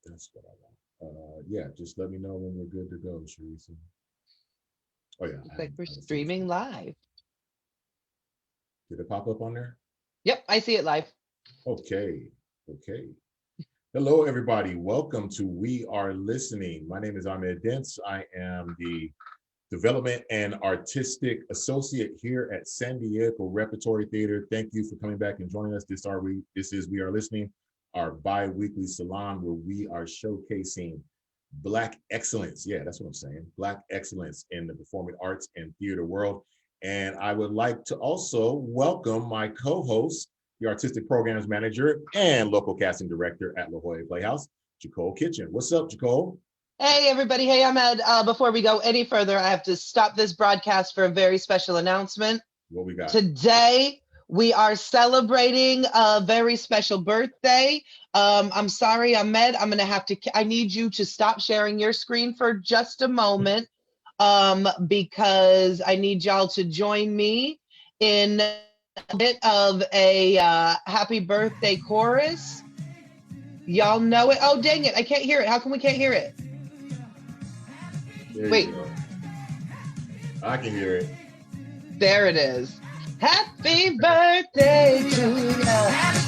That's what I want. Yeah, just let me know when we're good to go, Teresa. Oh yeah, Looks like we're I haven't seen this streaming one. live. Did it pop up on there? Yep, I see it live. Okay, okay. Hello, everybody. Welcome to We Are Listening. My name is Ahmed Dents. I am the Development and Artistic Associate here at San Diego Repertory Theatre. Thank you for coming back and joining us. This is We Are Listening, our bi-weekly salon where we are showcasing Black excellence. Yeah, that's what I'm saying. Black excellence in the performing arts and theater world. And I would like to also welcome my co-host, the artistic programs manager and local casting director at La Jolla Playhouse, Jacole Kitchen. What's up, Jacole? Hey, everybody. Hey, Ahmed. Before we go any further, I have to stop this broadcast for a very special announcement. What we got? Today, we are celebrating a very special birthday. I'm sorry, Ahmed. I need you to stop sharing your screen for just a moment because I need y'all to join me in a bit of a happy birthday chorus. Y'all know it. Oh, dang it. I can't hear it. How come we can't hear it? There you Wait, go. I can hear it. there it is. Happy birthday to you.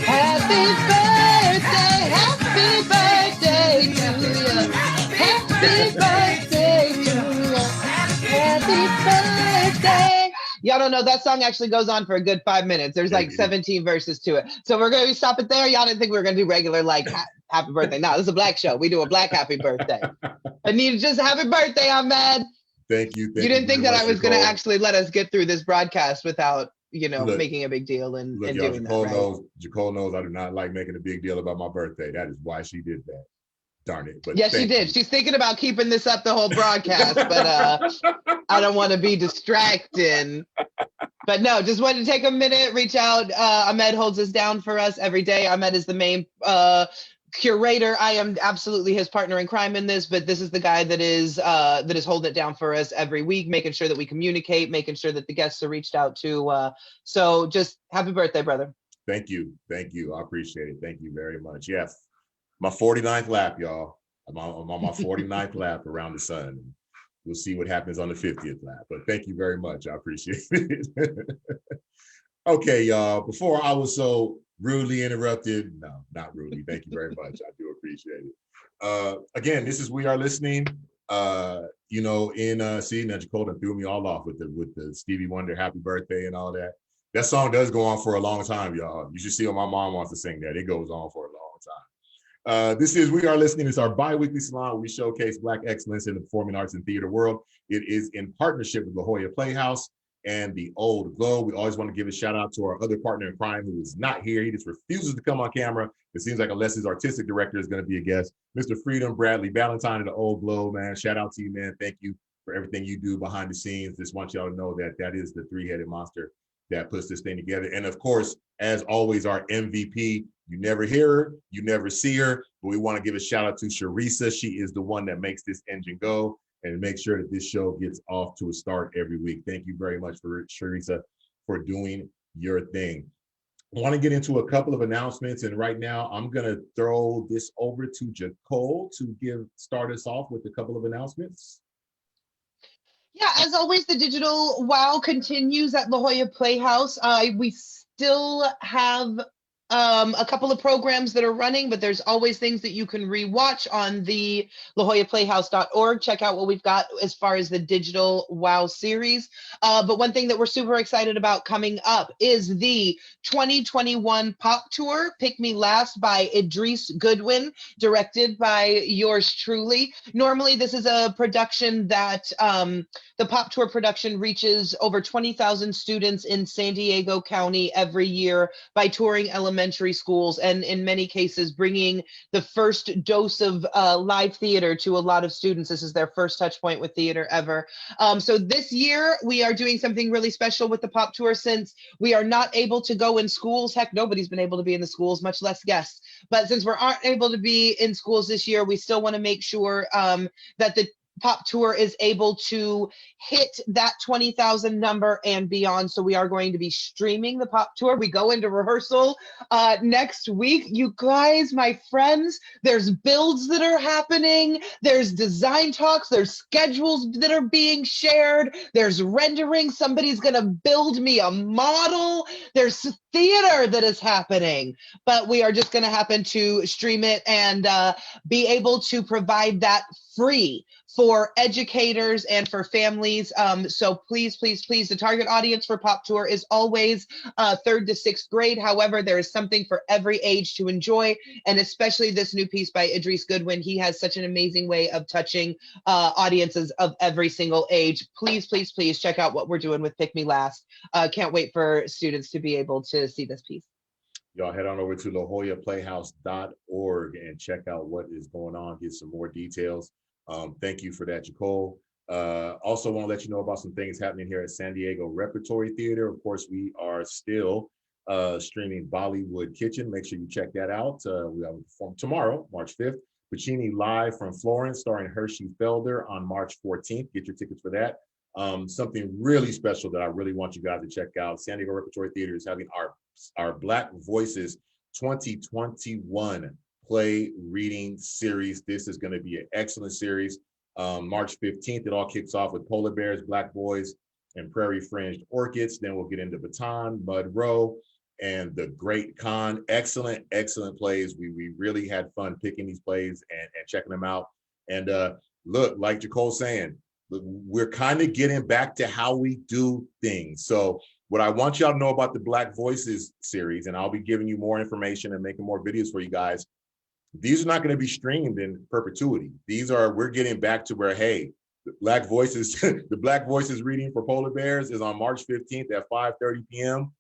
Happy birthday. Happy birthday to you. Happy birthday to you. Happy birthday. Y'all don't know that song actually goes on for a good 5 minutes. There's like 17 verses to it. So we're going to stop it there. Y'all didn't think we were going to do regular like happy birthday. No, this is a black show. We do a black happy birthday. I need just happy birthday, Ahmed. Thank you. You Thank you didn't think very that much, I was going to Nicole. actually let us get through this broadcast without, Look, making a big deal and y'all, doing that, right? Nicole knows I do not like making a big deal about my birthday. That is why she did that. Darn it. But Yes, she thank did. you. She's thinking about keeping this up the whole broadcast, but I don't want to be distracting. But no, just wanted to take a minute, reach out. Ahmed holds this down for us every day. Ahmed is the main curator. I am absolutely his partner in crime in this, but this is the guy that is holding it down for us every week, making sure that we communicate, making sure that the guests are reached out to. So just happy birthday, brother. Thank you. Thank you. I appreciate it. Thank you very much. Yes. My 49th lap, y'all. I'm on my 49th lap around the sun. We'll see what happens on the 50th lap. But thank you very much. I appreciate it. Okay, y'all. Before I was so rudely interrupted, no, not rudely. Thank you very much. I do appreciate it. Again, this is We Are Listening. See, now Jacole threw me all off with the Stevie Wonder Happy Birthday and all that. That song does go on for a long time, y'all. You should see what my mom wants to sing that. It goes on for a long time. This is We Are Listening. It's our bi-weekly salon where we showcase Black excellence in the performing arts and theater world. It is in partnership with La Jolla Playhouse and the Old Globe. We always want to give a shout out to our other partner in crime who is not here. He just refuses to come on camera. It seems like unless his artistic director is going to be a guest, Mr. Freedom Bradley Valentine of the Old Globe, man. Shout out to you, man. Thank you for everything you do behind the scenes. Just want y'all to know that that is the three-headed monster that puts this thing together. And of course, as always, our MVP, you never hear her, you never see her, but we want to give a shout out to Charissa. She is the one that makes this engine go and make sure that this show gets off to a start every week. Thank you very much for Charissa for doing your thing. I want to get into a couple of announcements, and right now I'm going to throw this over to Jacole to start us off with a couple of announcements. Yeah, as always, the digital wow continues at La Jolla Playhouse. We still have a couple of programs that are running, but there's always things that you can rewatch on the lajollaplayhouse.org. Check out what we've got as far as the digital wow series. But one thing that we're super excited about coming up is the 2021 Pop Tour, Pick Me Last by Idris Goodwin, directed by yours truly. Normally, this is a production that the Pop Tour production reaches over 20,000 students in San Diego County every year by touring elementary schools, and in many cases bringing the first dose of live theater to a lot of students. This is their first touch point with theater ever. So this year we are doing something really special with the Pop Tour, since we are not able to go in schools. Heck, nobody's been able to be in the schools, much less guests. But since we aren't able to be in schools this year, we still want to make sure that the Pop Tour is able to hit that 20,000 number and beyond. So we are going to be streaming the Pop Tour. We go into rehearsal next week. You guys, my friends, there's builds that are happening. There's design talks. There's schedules that are being shared. There's rendering. Somebody's going to build me a model. There's theater that is happening, but we are just going to happen to stream it and be able to provide that free for educators and for families. So please, please, please, the target audience for Pop Tour is always 3rd to 6th grade. However, there is something for every age to enjoy, and especially this new piece by Idris Goodwin. He has such an amazing way of touching audiences of every single age. Please, please, please check out what we're doing with Pick Me Last. Can't wait for students to be able to see this piece. Y'all head on over to lajollaplayhouse.org and check out what is going on, get some more details. Thank you for that, Jacole. Also want to let you know about some things happening here at San Diego Repertory Theatre. Of course, we are still streaming Bollywood Kitchen. Make sure you check that out. We have a perform tomorrow, March 5th. Puccini Live from Florence, starring Hershey Felder on March 14th. Get your tickets for that. Something really special that I really want you guys to check out. San Diego Repertory Theatre is having our Black Voices 2021 play reading series. This is going to be an excellent series. March 15th, it all kicks off with Polar Bears, Black Boys, and Prairie Fringed Orchids. Then we'll get into Baton, Mud Row, and The Great Khan. Excellent, excellent plays. We really had fun picking these plays and checking them out. And look, like Jacole's saying, we're kind of getting back to how we do things. So what I want y'all to know about the Black Voices series, and I'll be giving you more information and making more videos for you guys. These are not going to be streamed in perpetuity. We're getting back to where, hey, the Black Voices, the Black Voices reading for Polar Bears is on March 15th at 5:30 p.m.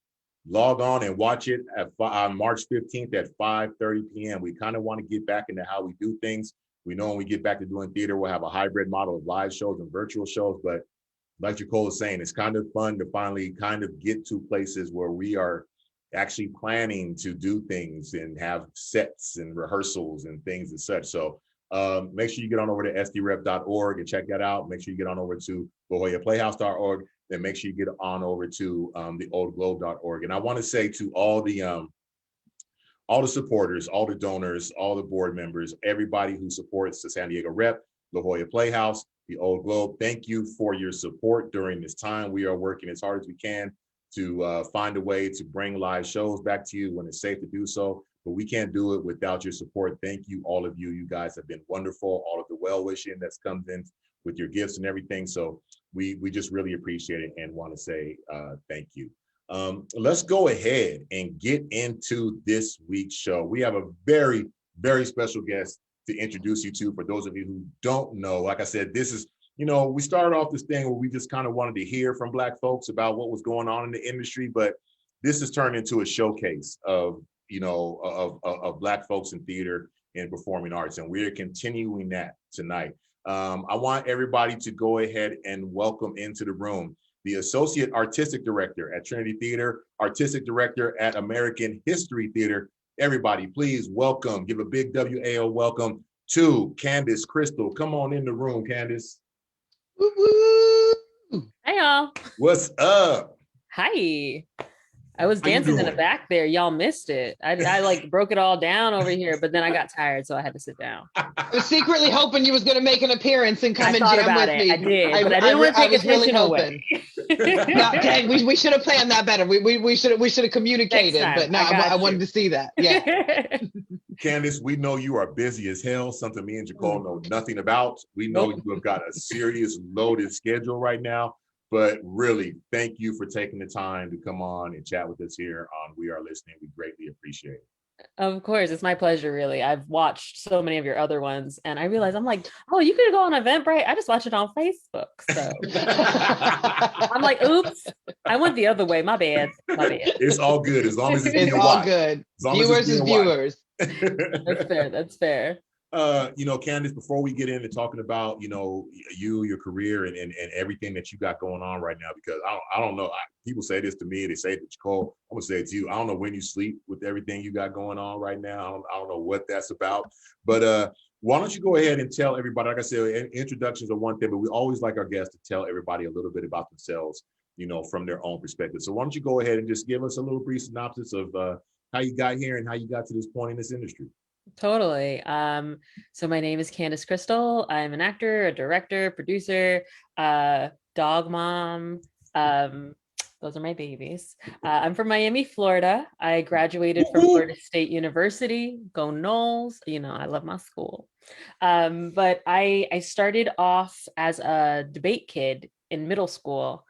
Log on and watch it on March 15th at 5:30 p.m. We kind of want to get back into how we do things. We know when we get back to doing theater, we'll have a hybrid model of live shows and virtual shows. But like Jacole is saying, it's kind of fun to finally kind of get to places where we are actually planning to do things and have sets and rehearsals and things and such. So make sure you get on over to sdrep.org and check that out. Make sure you get on over to lajollaplayhouse.org. Then make sure you get on over to theoldglobe.org. And I want to say to all the supporters, all the donors, all the board members, everybody who supports the San Diego Rep, La Jolla Playhouse, the Old Globe, thank you for your support during this time. We are working as hard as we can to find a way to bring live shows back to you when it's safe to do so, but we can't do it without your support. Thank you, all of you. You guys have been wonderful. All of the well-wishing that's comes in with your gifts and everything. So we just really appreciate it and want to say thank you. Let's go ahead and get into this week's show. We have a very, very special guest to introduce you to. For those of you who don't know, like I said, this is, we started off this thing where we just kind of wanted to hear from Black folks about what was going on in the industry, but this has turned into a showcase of Black folks in theater and performing arts, and we're continuing that tonight. I want everybody to go ahead and welcome into the room the Associate Artistic Director at Trinity Theater, Artistic Director at American History Theater. Everybody, please welcome, give a big WAO welcome to Kandace Crystal. Come on in the room, Kandace. Woo-woo. Hey, y'all. What's up? Hi. I was dancing in the back there. Y'all missed it. I like broke it all down over here, but then I got tired, so I had to sit down. I was secretly hoping you was going to make an appearance and come and jam with me. I did, but I didn't want to take attention away. No, dang, we should have planned that better. We should have communicated, but no, I wanted to see that. Yeah. Kandace, we know you are busy as hell, something me and Jacole know nothing about. We know you have got a serious loaded schedule right now. But really, thank you for taking the time to come on and chat with us here on We Are Listening. We greatly appreciate it. Of course, it's my pleasure, really. I've watched so many of your other ones, and I realized I'm like, oh, you could go on Eventbrite. I just watch it on Facebook. So I'm like, oops, I went the other way. My bad. It's all good as long as it's all good. Viewers is viewers. That's fair. Kandace, before we get into talking about, your career and everything that you got going on right now, because I don't know, people say this to me, they say it to Jacole, I'm gonna say it to you. I don't know when you sleep with everything you got going on right now. I don't know what that's about, but Why don't you go ahead and tell everybody, like I said, introductions are one thing, but we always like our guests to tell everybody a little bit about themselves, from their own perspective. So why don't you go ahead and just give us a little brief synopsis of how you got here and how you got to this point in this industry. Totally. So my name is Kandace Crystal. I'm an actor, a director, producer, dog mom. Those are my babies. I'm from Miami, Florida. I graduated from Florida State University. Go Noles. I love my school. But I started off as a debate kid in middle school.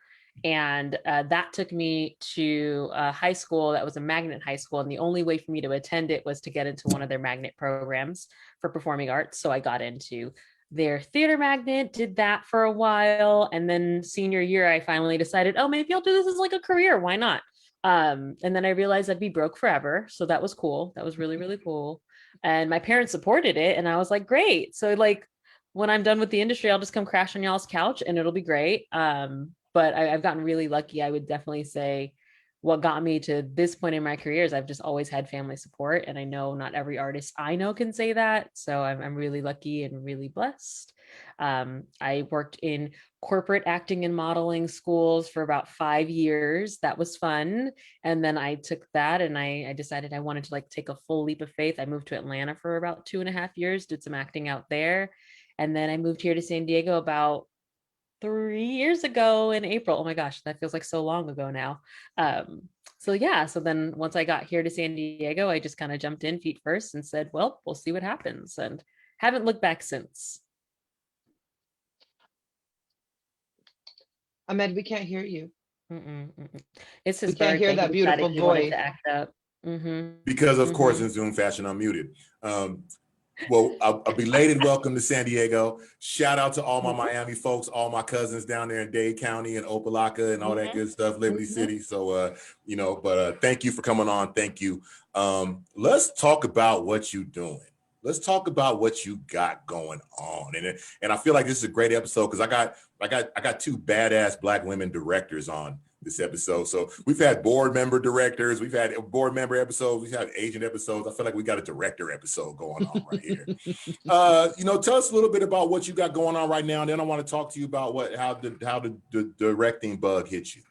And that took me to a high school that was a magnet high school. And the only way for me to attend it was to get into one of their magnet programs for performing arts. So I got into their theater magnet, did that for a while. And then senior year, I finally decided, oh, maybe I'll do this as like a career. Why not? And then I realized I'd be broke forever. So that was cool. That was really, really cool. And my parents supported it. And I was like, great. So like, when I'm done with the industry, I'll just come crash on y'all's couch and it'll be great. But I've gotten really lucky. I would definitely say what got me to this point in my career is I've just always had family support. And I know not every artist I know can say that. So I'm really lucky and really blessed. I worked in corporate acting and modeling schools for about 5 years. That was fun. And then I took that and I decided I wanted to like take a full leap of faith. I moved to Atlanta for about 2.5 years, did some acting out there. And then I moved here to San Diego about 3 years ago in April. Oh my gosh, that feels like so long ago now. So then once I got here to San Diego, I just kind of jumped in feet first and said, well, we'll see what happens, and haven't looked back since. Ahmed, we can't hear you. It's his we can't birthday. Hear that beautiful voice. To act up. Because of course in Zoom fashion, I'm muted. Well, a belated welcome to San Diego. Shout out to all my Miami folks, all my cousins down there in Dade County and Opelika and all that good stuff, Liberty City. So, but thank you for coming on. Thank you. Let's talk about what you're doing. Let's talk about what you got going on. And I feel like this is a great episode because I got two badass Black women directors on this episode. So we've had board member directors, we've had board member episodes, we've had agent episodes. I feel like we got a director episode going on right here. Tell us a little bit about what you got going on right now. And then I want to talk to you about how the directing bug hit you.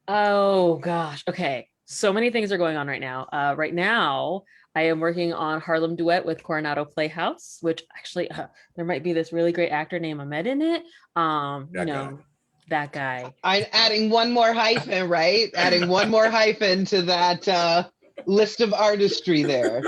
Oh gosh. Okay. So many things are going on right now. Right now, I am working on Harlem Duet with Coronado Playhouse, which actually there might be this really great actor named Ahmed in it. That guy. I'm adding one more hyphen, right? Adding one more hyphen to that list of artistry there.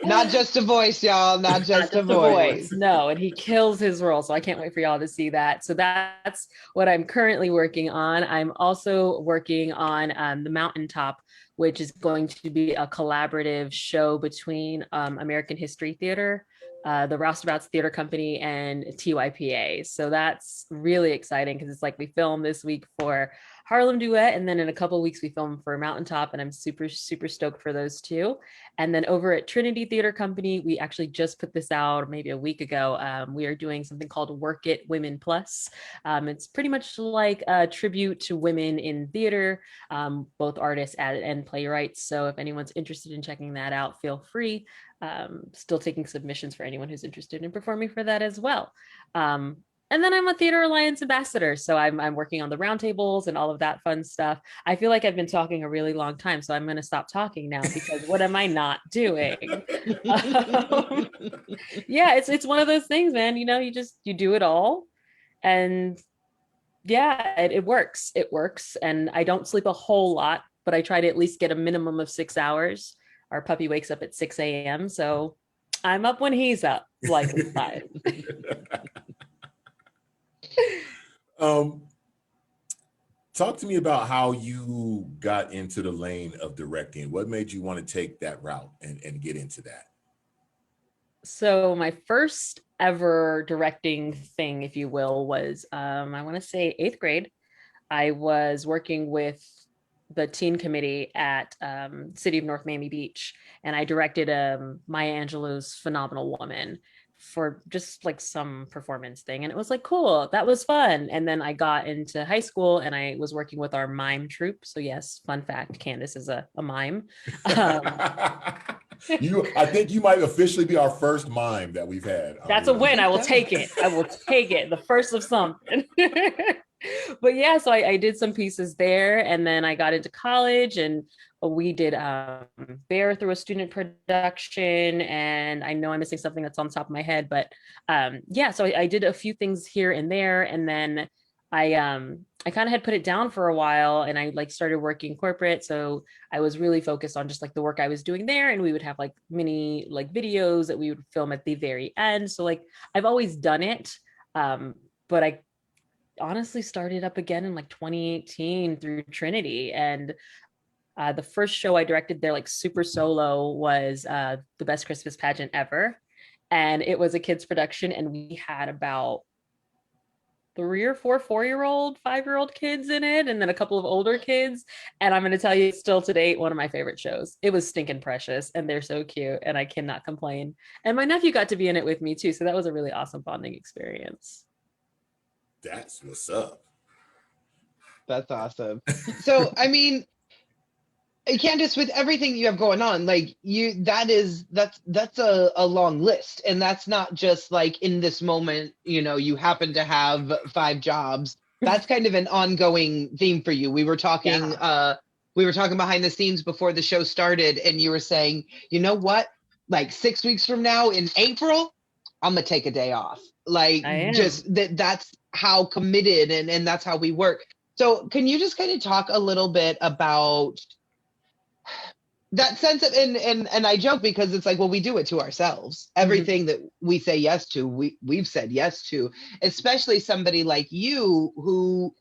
Not just a voice, y'all. Not just a voice. No, and he kills his role. So I can't wait for y'all to see that. So that's what I'm currently working on. I'm also working on The Mountaintop, which is going to be a collaborative show between American History Theater, the Roustabouts Theater Company, and TYPA. So that's really exciting because it's like we filmed this week for Harlem Duet, and then in a couple of weeks we film for Mountaintop, and I'm super, super stoked for those two. And then over at Trinity Theater Company, we actually just put this out maybe a week ago. We are doing something called Work It Women Plus. It's pretty much like a tribute to women in theater, both artists and playwrights. So if anyone's interested in checking that out, feel free. Still taking submissions for anyone who's interested in performing for that as well. And then I'm a Theater Alliance ambassador. So I'm working on the roundtables and all of that fun stuff. I feel like I've been talking a really long time, so I'm going to stop talking now because what am I not doing? Yeah, it's one of those things, man. You do it all. And yeah, it works. It works. And I don't sleep a whole lot, but I try to at least get a minimum of 6 hours. Our puppy wakes up at 6 a.m. So I'm up when he's up, like 5. Talk to me about how you got into the lane of directing. What made you want to take that route and get into that? So my first ever directing thing, if you will, was I want to say 8th grade. I was working with the teen committee at City of North Miami Beach, and I directed Maya Angelou's Phenomenal Woman for just like some performance thing. And it was like, cool, that was fun. And then I got into high school and I was working with our mime troupe. So yes, fun fact, Kandace is a mime. I think you might officially be our first mime that we've had. That's a win. I will take it. I will take it. The first of something. But yeah, so I did some pieces there, and then I got into college, and we did Bear through a student production, and I know I'm missing something that's on top of my head, but yeah, so I did a few things here and there, and then I kind of had put it down for a while, and I like started working corporate, so I was really focused on just like the work I was doing there, and we would have like mini like videos that we would film at the very end. So like I've always done it, but I honestly started up again in like 2018 through Trinity, and the first show I directed there, like super solo, was the best Christmas pageant ever, and it was a kids production, and we had about 3 or 4 4-year-old 5-year-old kids in it, and then a couple of older kids, and I'm going to tell you, still to date, one of my favorite shows. It was stinking precious, and they're so cute, and I cannot complain. And my nephew got to be in it with me too, so that was a really awesome bonding experience. That's what's up. That's awesome. So, I mean, Kandace, with everything you have going on, like that's a long list. And that's not just like in this moment, you happen to have 5 jobs. That's kind of an ongoing theme for you. We were talking, behind the scenes before the show started, and you were saying, you know what, like 6 weeks from now in April, I'm gonna take a day off. Like just that's how committed and that's how we work. So can you just kind of talk a little bit about that sense of, and I joke because it's like, well, we do it to ourselves. Everything that we say yes to, we've said yes to, especially somebody like you who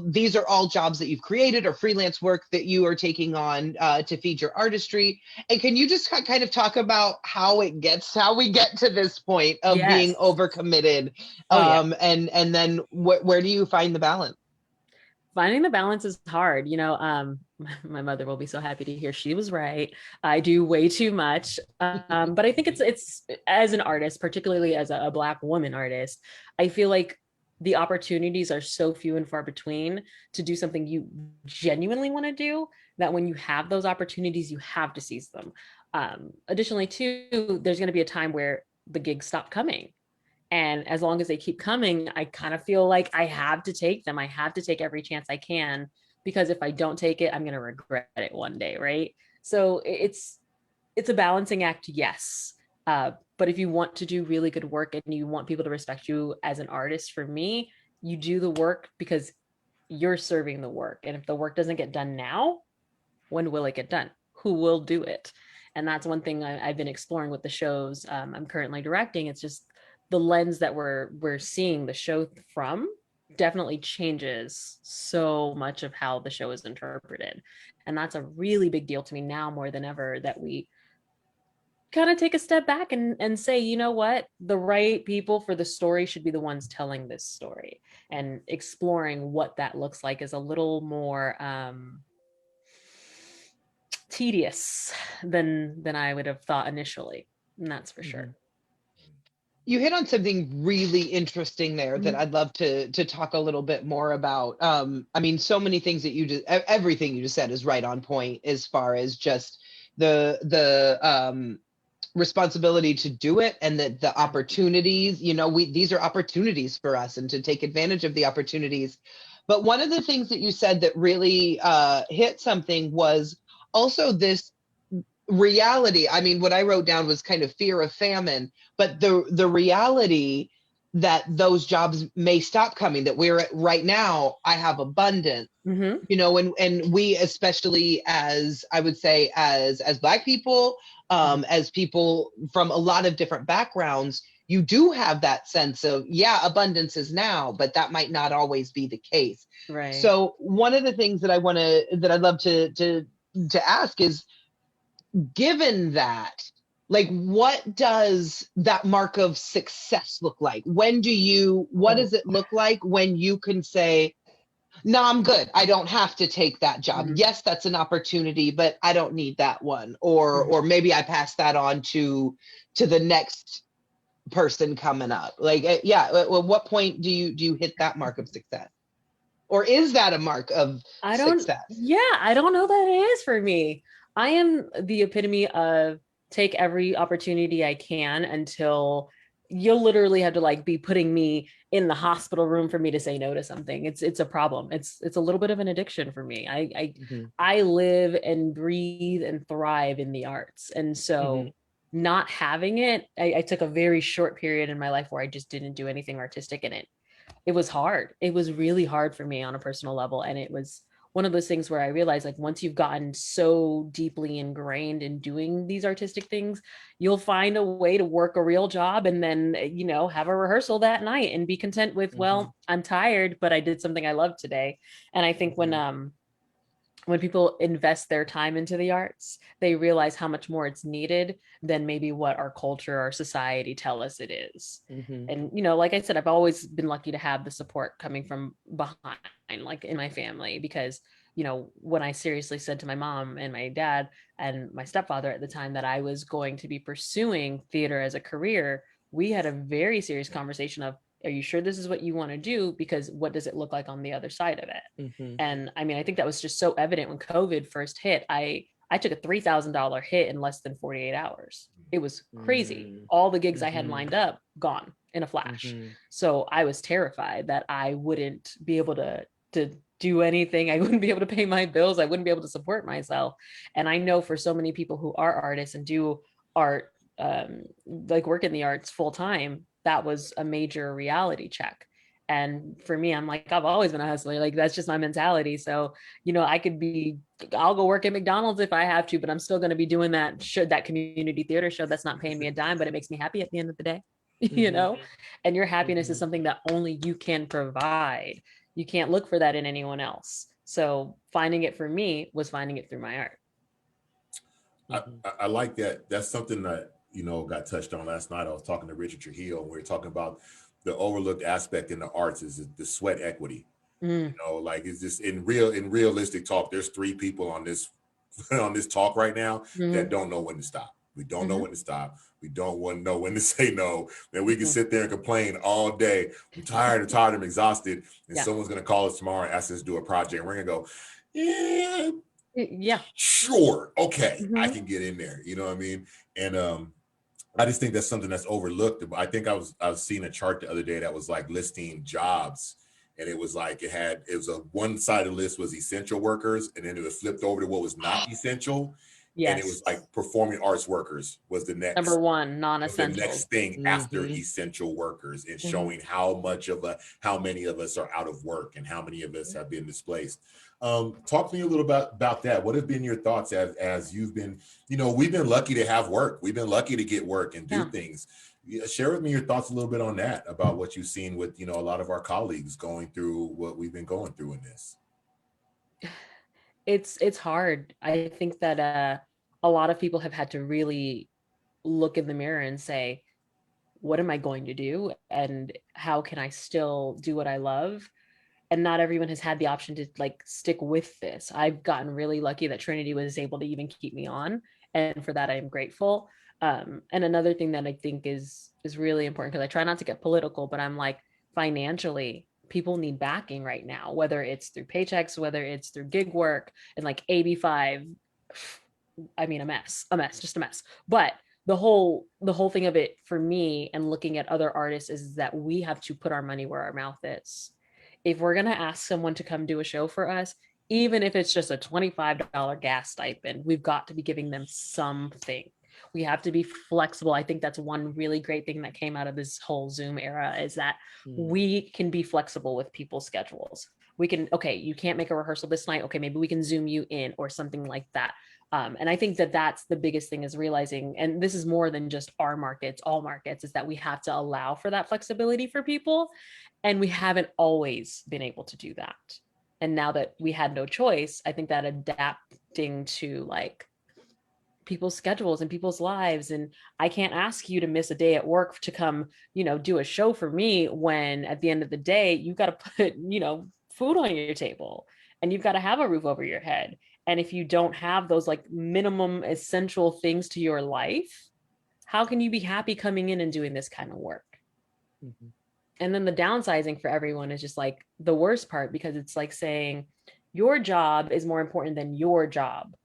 these are all jobs that you've created or freelance work that you are taking on to feed your artistry. And can you just kind of talk about how we get to this point of being overcommitted? And then where do you find the balance? Finding the balance is hard. My mother will be so happy to hear she was right. I do way too much. But I think it's as an artist, particularly as a Black woman artist, I feel like the opportunities are so few and far between to do something you genuinely want to do, that when you have those opportunities, you have to seize them. Additionally, too, there's going to be a time where the gigs stop coming. And as long as they keep coming, I kind of feel like I have to take them. I have to take every chance I can, because if I don't take it, I'm going to regret it one day, right? So it's a balancing act, yes. But if you want to do really good work and you want people to respect you as an artist, for me, you do the work because you're serving the work. And if the work doesn't get done now, when will it get done? Who will do it? And that's one thing I've been exploring with the shows I'm currently directing. It's just the lens that we're seeing the show from definitely changes so much of how the show is interpreted. And that's a really big deal to me now more than ever, that we kind of take a step back and say, you know what, the right people for the story should be the ones telling this story, and exploring what that looks like is a little more tedious than I would have thought initially. And that's for sure. You hit on something really interesting there that I'd love to talk a little bit more about. I mean, so many things that everything you just said is right on point as far as just the responsibility to do it, and the opportunities, these are opportunities for us, and to take advantage of the opportunities. But one of the things that you said that really hit something was also this reality. I mean, what I wrote down was kind of fear of famine, but the reality that those jobs may stop coming, that we're at right now, I have abundance, and we, especially as I would say, as Black people, as people from a lot of different backgrounds, you do have that sense of, abundance is now, but that might not always be the case. Right. So one of the things that I'd love to ask is, given that, like, what does that mark of success look like? What does it look like when you can say, no, I'm good, I don't have to take that job. Yes, that's an opportunity, but I don't need that one. Or maybe I pass that on to the next person coming up. Like, at what point do you hit that mark of success? Or is that a mark of success? I don't know that it is for me. I am the epitome of take every opportunity I can until you'll literally have to like be putting me in the hospital room for me to say no to something. It's a problem. It's a little bit of an addiction for me. I live and breathe and thrive in the arts. And so not having it, I took a very short period in my life where I just didn't do anything artistic in it. It was hard. It was really hard for me on a personal level. And it was one of those things where I realized like once you've gotten so deeply ingrained in doing these artistic things, you'll find a way to work a real job and then, you know, have a rehearsal that night and be content with, well, I'm tired, but I did something I love today. And I think when people invest their time into the arts, they realize how much more it's needed than maybe what our culture or society tell us it is. And, you know, like I said, I've always been lucky to have the support coming from behind, like in my family, because, you know, when I seriously said to my mom and my dad and my stepfather at the time that I was going to be pursuing theater as a career, we had a very serious conversation of, are you sure this is what you want to do? Because what does it look like on the other side of it? And I mean, I think that was just so evident when COVID first hit. I took a $3,000 hit in less than 48 hours. It was crazy. All the gigs I had lined up, gone in a flash. So I was terrified that I wouldn't be able to do anything. I wouldn't be able to pay my bills. I wouldn't be able to support myself. And I know for so many people who are artists and do art, like work in the arts full time, that was a major reality check. And for me, I'm like, I've always been a hustler. Like, that's just my mentality. So, you know, I'll go work at McDonald's if I have to, but I'm still going to be doing that community theater show that's not paying me a dime, but it makes me happy at the end of the day, you know? And your happiness is something that only you can provide. You can't look for that in anyone else. So finding it for me was finding it through my art. I like that. That's something that, you know, got touched on last night. I was talking to Richard Trujillo, and we were talking about the overlooked aspect in the arts is the sweat equity. You know, like it's just in realistic talk, there's 3 people on this on this talk right now that don't know when to stop. We don't know when to stop. We don't want to know when to say no. And we can sit there and complain all day. I'm tired, I'm exhausted. And someone's going to call us tomorrow and ask us to do a project. And we're going to go, yeah, sure. Okay. I can get in there. You know what I mean? And I just think that's something that's overlooked. I think I was seeing a chart the other day that was like listing jobs. And it was like, it was a one side of the list was essential workers. And then it was flipped over to what was not essential. Yes. And it was like performing arts workers was the next number one, non-essential. The next thing after essential workers, and showing how many of us are out of work and how many of us have been displaced. Talk to me a little about that. What have been your thoughts as you've been, you know, we've been lucky to have work. We've been lucky to get work and do things. Share with me your thoughts a little bit on that, about what you've seen with, you know, a lot of our colleagues going through what we've been going through in this. It's hard. I think that a lot of people have had to really look in the mirror and say, what am I going to do? And how can I still do what I love? And not everyone has had the option to like stick with this. I've gotten really lucky that Trinity was able to even keep me on. And for that, I am grateful. And another thing that I think is really important, because I try not to get political, but I'm like, financially, people need backing right now, whether it's through paychecks, whether it's through gig work, and like AB5, I mean, a mess, just a mess. But the whole thing of it for me and looking at other artists is that we have to put our money where our mouth is. If we're going to ask someone to come do a show for us, even if it's just a $25 gas stipend, we've got to be giving them something. We have to be flexible. I think that's one really great thing that came out of this whole Zoom era, is that we can be flexible with people's schedules. We can, okay, you can't make a rehearsal this night. Okay, maybe we can Zoom you in or something like that. And I think that that's the biggest thing, is realizing, and this is more than just our markets, all markets, is that we have to allow for that flexibility for people. And we haven't always been able to do that. And now that we had no choice, I think that adapting to like people's schedules and people's lives, and I can't ask you to miss a day at work to come, you know, do a show for me, when at the end of the day, you've got to put, you know, food on your table and you've got to have a roof over your head. And if you don't have those like minimum essential things to your life, how can you be happy coming in and doing this kind of work? And then the downsizing for everyone is just like the worst part, because it's like saying your job is more important than your job.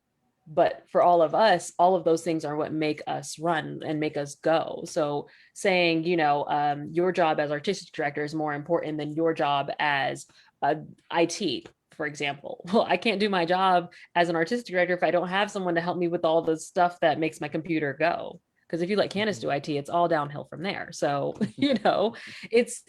But for all of us, all of those things are what make us run and make us go. So saying, your job as artistic director is more important than your job as IT, for example. Well, I can't do my job as an artistic director if I don't have someone to help me with all the stuff that makes my computer go. Because if you let Kandace do IT, it's all downhill from there. So, it's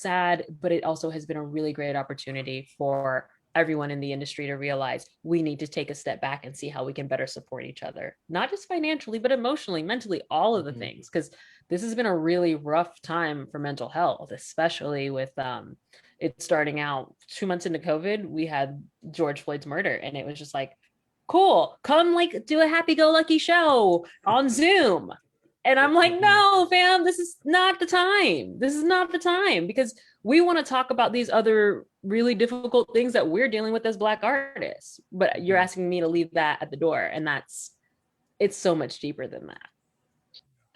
sad, but it also has been a really great opportunity for everyone in the industry to realize we need to take a step back and see how we can better support each other, not just financially, but emotionally, mentally, all of the things. Because this has been a really rough time for mental health, especially with it starting out 2 months into COVID. We had George Floyd's murder, and it was just like, cool, come like do a happy-go-lucky show on Zoom. And I'm like, no, fam, this is not the time. This is not the time, because we want to talk about these other really difficult things that we're dealing with as Black artists. But you're asking me to leave that at the door. And it's so much deeper than that.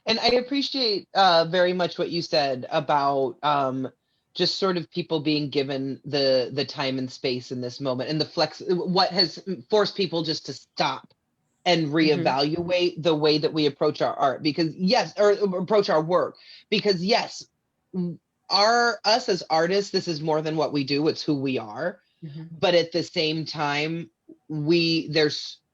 And I appreciate very much what you said about just sort of people being given the time and space in this moment, and what has forced people just to stop and reevaluate the way that we approach our art, or approach our work, because yes, us as artists, this is more than what we do, it's who we are. But at the same time, we're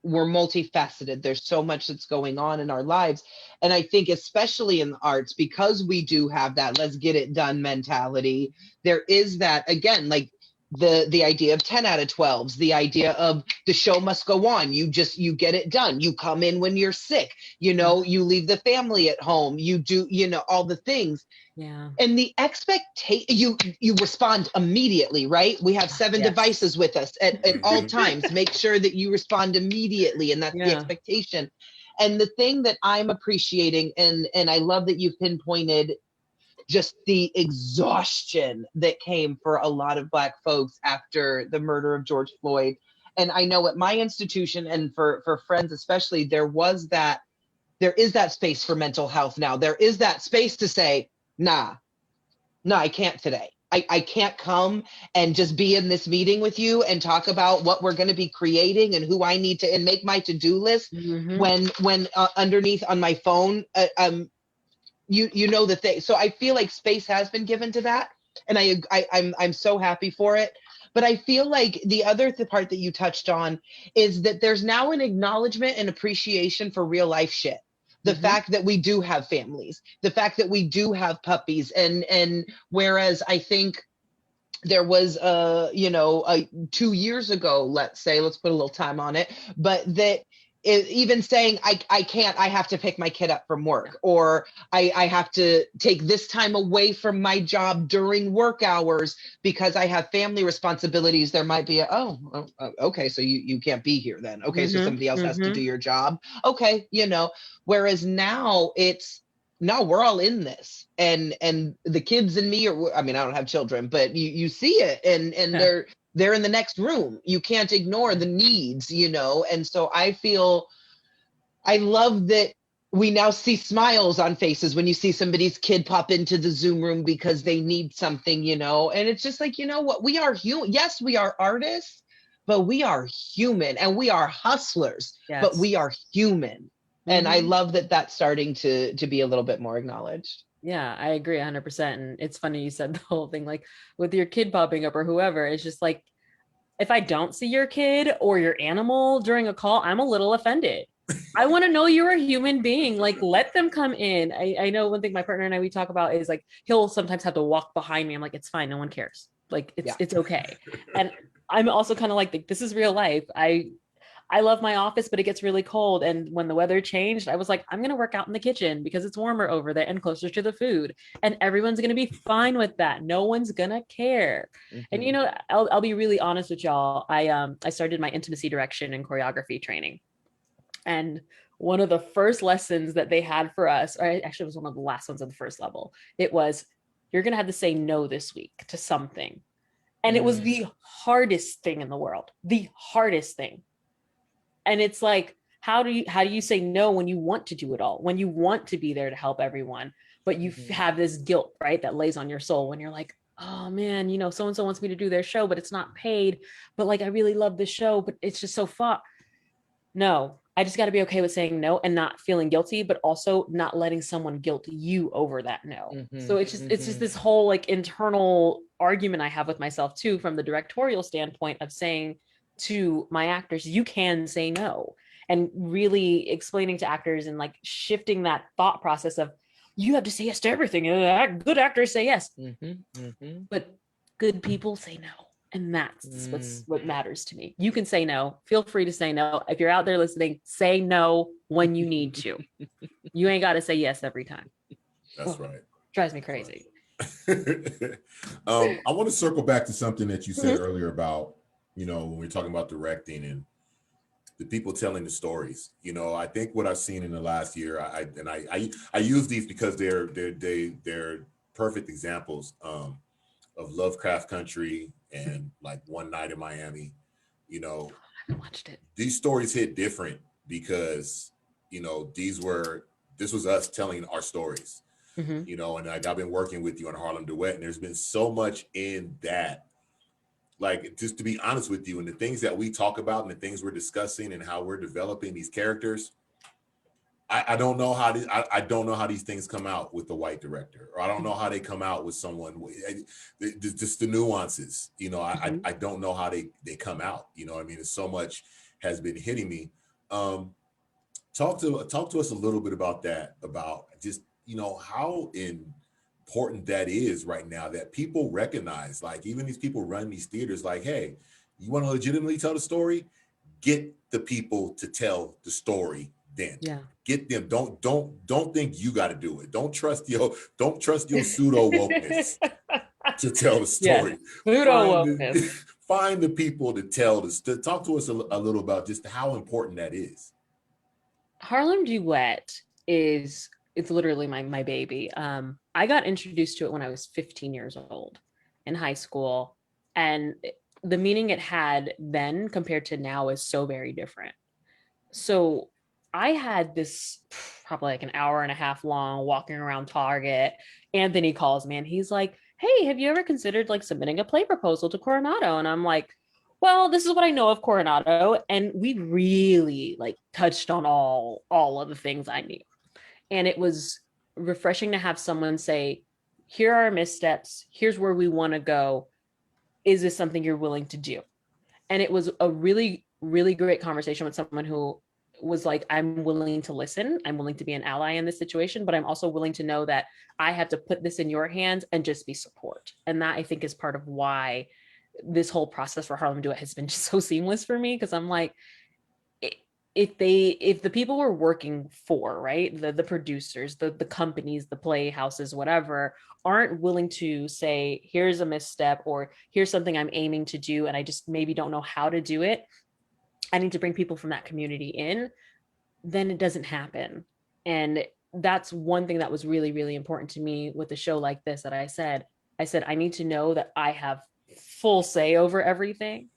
multifaceted. There's so much that's going on in our lives. And I think especially in the arts, because we do have that let's get it done mentality, there is that, again, like the idea of 10 out of 12s, the idea of the show must go on. You get it done. You come in when you're sick, you leave the family at home, you do, all the things. Yeah. And the expectation, you respond immediately, right? We have 7 devices with us at all times. Make sure that you respond immediately. And that's the expectation. And the thing that I'm appreciating, and I love that you pinpointed just the exhaustion that came for a lot of Black folks after the murder of George Floyd. And I know at my institution, and for friends especially, there is that space for mental health now. There is that space to say, nah, I can't today. I can't come and just be in this meeting with you and talk about what we're going to be creating and who I need to, and make my to-do list when underneath on my phone, the thing. So I feel like space has been given to that, and I'm so happy for it. But I feel like the other part that you touched on is that there's now an acknowledgement and appreciation for real life shit. The fact that we do have families, the fact that we do have puppies, and whereas I think there was 2 years ago, let's put a little time on it, but that even saying I can't, I have to pick my kid up from work, or I have to take this time away from my job during work hours because I have family responsibilities. There might be okay, so you can't be here then. Okay, so somebody else has to do your job. Okay, whereas now we're all in this, and the kids and me are, I don't have children, but you see it, and they're in the next room. You can't ignore the needs, and so I love that we now see smiles on faces when you see somebody's kid pop into the Zoom room because they need something, and it's just like, what, we are human. Yes, we are artists, but we are human, and we are hustlers, but we are human. And I love that that's starting to be a little bit more acknowledged. Yeah, I agree 100%. And it's funny you said the whole thing, like with your kid popping up or whoever, it's just like, if I don't see your kid or your animal during a call, I'm a little offended. I want to know you're a human being. Like, let them come in. I know one thing my partner and I, we talk about is like, he'll sometimes have to walk behind me. I'm like, it's fine. No one cares. Like, it's okay. And I'm also kind of like, this is real life. I love my office, but it gets really cold. And when the weather changed, I was like, I'm going to work out in the kitchen because it's warmer over there and closer to the food. And everyone's going to be fine with that. No one's going to care. And, I'll be really honest with y'all. I started my intimacy direction and choreography training. And one of the first lessons that they had for us, or actually it was one of the last ones of the first level, it was, you're going to have to say no this week to something. And it was the hardest thing in the world, the hardest thing. And it's like, how do you say no when you want to do it all, when you want to be there to help everyone, but you have this guilt, right, that lays on your soul when you're like, oh man, so-and-so wants me to do their show, but it's not paid. But like, I really love this show, but it's just so far. No, I just got to be okay with saying no and not feeling guilty, but also not letting someone guilt you over that no. So it's just this whole like internal argument I have with myself too, from the directorial standpoint of saying to my actors, you can say no, and really explaining to actors and like shifting that thought process of you have to say yes to everything. Good actors say yes, but good people say no. And that's what matters to me. You can say no. Feel free to say no. If you're out there listening, say no when you need to. You ain't got to say yes every time. That's right. Drives me crazy. I want to circle back to something that you said earlier about, when we're talking about directing and the people telling the stories. I think what I've seen in the last year, I use these because they're perfect examples of Lovecraft Country and like One Night in Miami. I haven't watched it. These stories hit different because this was us telling our stories. And like I've been working with you on Harlem Duet, and there's been so much in that. Like, just to be honest with you, and the things that we talk about and the things we're discussing and how we're developing these characters, I don't know how I don't know how these things come out with the white director, or I don't know how they come out with someone. Just the nuances, I don't know how they come out. I mean, so much has been hitting me. Talk to us a little bit about that, about just how important that is right now, that people recognize, like even these people running these theaters, like, hey, you want to legitimately tell the story, get the people to tell the story. Then get them. Don't think you got to do it. Don't trust your pseudo wokeness to tell the story. Pseudo wokeness. Find the people to tell this. To talk to us a little about just how important that is. Harlem Duet it's literally my baby. I got introduced to it when I was 15 years old in high school, and the meaning it had then compared to now is so very different. So I had this probably like an hour and a half long walking around Target. Anthony calls me and he's like, hey, have you ever considered like submitting a play proposal to Coronado? And I'm like, well, this is what I know of Coronado. And we really like touched on all of the things I knew. And it was refreshing to have someone say, here are our missteps. Here's where we want to go. Is this something you're willing to do? And it was a really, really great conversation with someone who was like, I'm willing to listen. I'm willing to be an ally in this situation, but I'm also willing to know that I have to put this in your hands and just be support. And that I think is part of why this whole process for Harlem Duet has been just so seamless for me. Cause I'm like, if the people we're working for, right, the producers, the companies, the playhouses, whatever, aren't willing to say, here's a misstep, or here's something I'm aiming to do, and I just maybe don't know how to do it, I need to bring people from that community in, then it doesn't happen. And that's one thing that was really, really important to me with a show like this, that I said, I need to know that I have full say over everything,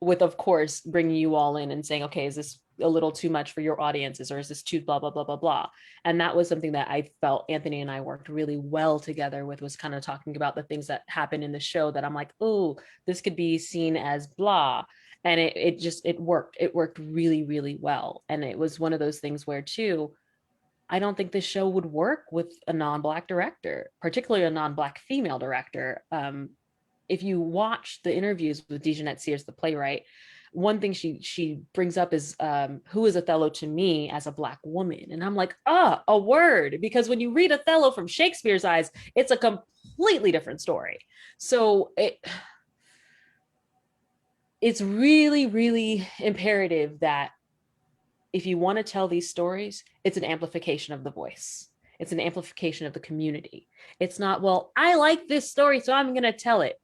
with, of course, bringing you all in and saying, okay, is this a little too much for your audiences, or is this too blah, blah, blah, blah, blah. And that was something that I felt Anthony and I worked really well together with, was kind of talking about the things that happen in the show that I'm like, oh, this could be seen as blah. And it worked really, really well. And it was one of those things where too, I don't think this show would work with a non-Black director, particularly a non-Black female director. If you watch the interviews with Dejanette Sears, the playwright, one thing she brings up is who is Othello to me as a Black woman? And I'm like, a word, because when you read Othello from Shakespeare's eyes, it's a completely different story. So it's really, really imperative that if you want to tell these stories, it's an amplification of the voice. It's an amplification of the community. It's not, well, I like this story, so I'm going to tell it.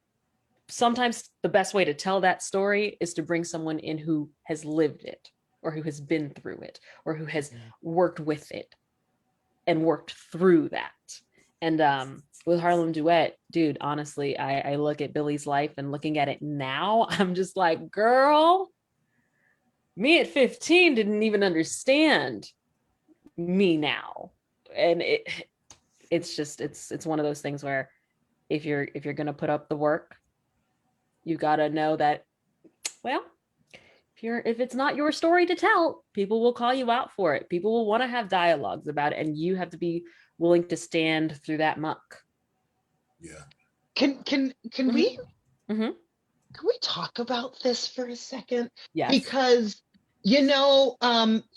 Sometimes the best way to tell that story is to bring someone in who has lived it, or who has been through it, or who has worked with it and worked through that. And with Harlem Duet, dude, honestly, I look at Billy's life, and looking at it now, I'm just like, girl, me at 15 didn't even understand me now. And it's one of those things where if you're going to put up the work, you got to know that, well, if if it's not your story to tell, people will call you out for it. People will want to have dialogues about it, and you have to be willing to stand through that muck. Yeah. Can we Mm-hmm. can we talk about this for a second? Yes. Because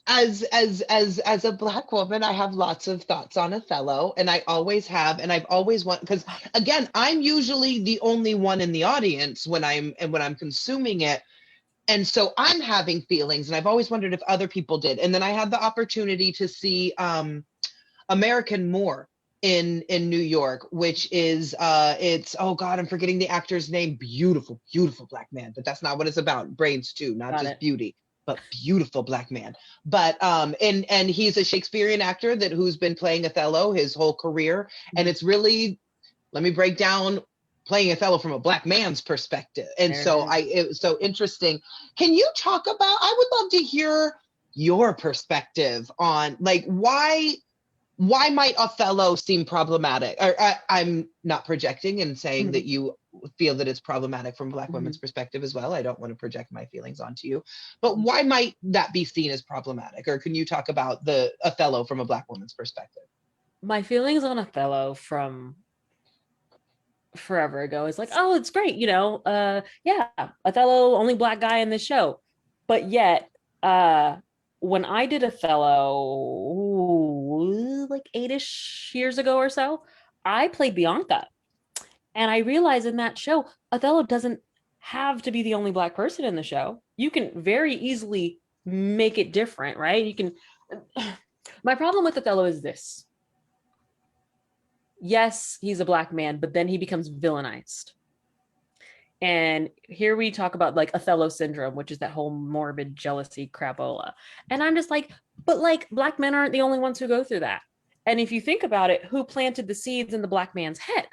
as a Black woman, I have lots of thoughts on Othello, and I always have, and I've always want, because again, I'm usually the only one in the audience when I'm consuming it. And so I'm having feelings, and I've always wondered if other people did. And then I had the opportunity to see American Moore in New York, which is it's, oh God, I'm forgetting the actor's name. Beautiful, beautiful Black man, but that's not what it's about. Brains too, not just beauty, but beautiful Black man. But and he's a Shakespearean actor who's been playing Othello his whole career, and it's really, let me break down playing Othello from a Black man's perspective. And so it was so interesting. Can you talk about, I would love to hear your perspective on, like, why might Othello seem problematic? Or I'm not projecting and saying that you feel that it's problematic from Black women's perspective as well. I don't want to project my feelings onto you, but why might that be seen as problematic? Or can you talk about the Othello from a Black woman's perspective? My feelings on Othello from forever ago is like, oh, it's great, yeah, Othello, only Black guy in this show. But yet when I did Othello like 8-ish years ago or so, I played Bianca, and I realized in that show Othello doesn't have to be the only Black person in the show. You can very easily make it different, right? You can my problem with Othello is this: yes, he's a Black man, but then he becomes villainized. And here we talk about like Othello syndrome, which is that whole morbid jealousy crapola. And I'm just like, but like Black men aren't the only ones who go through that. And if you think about it, who planted the seeds in the Black man's head?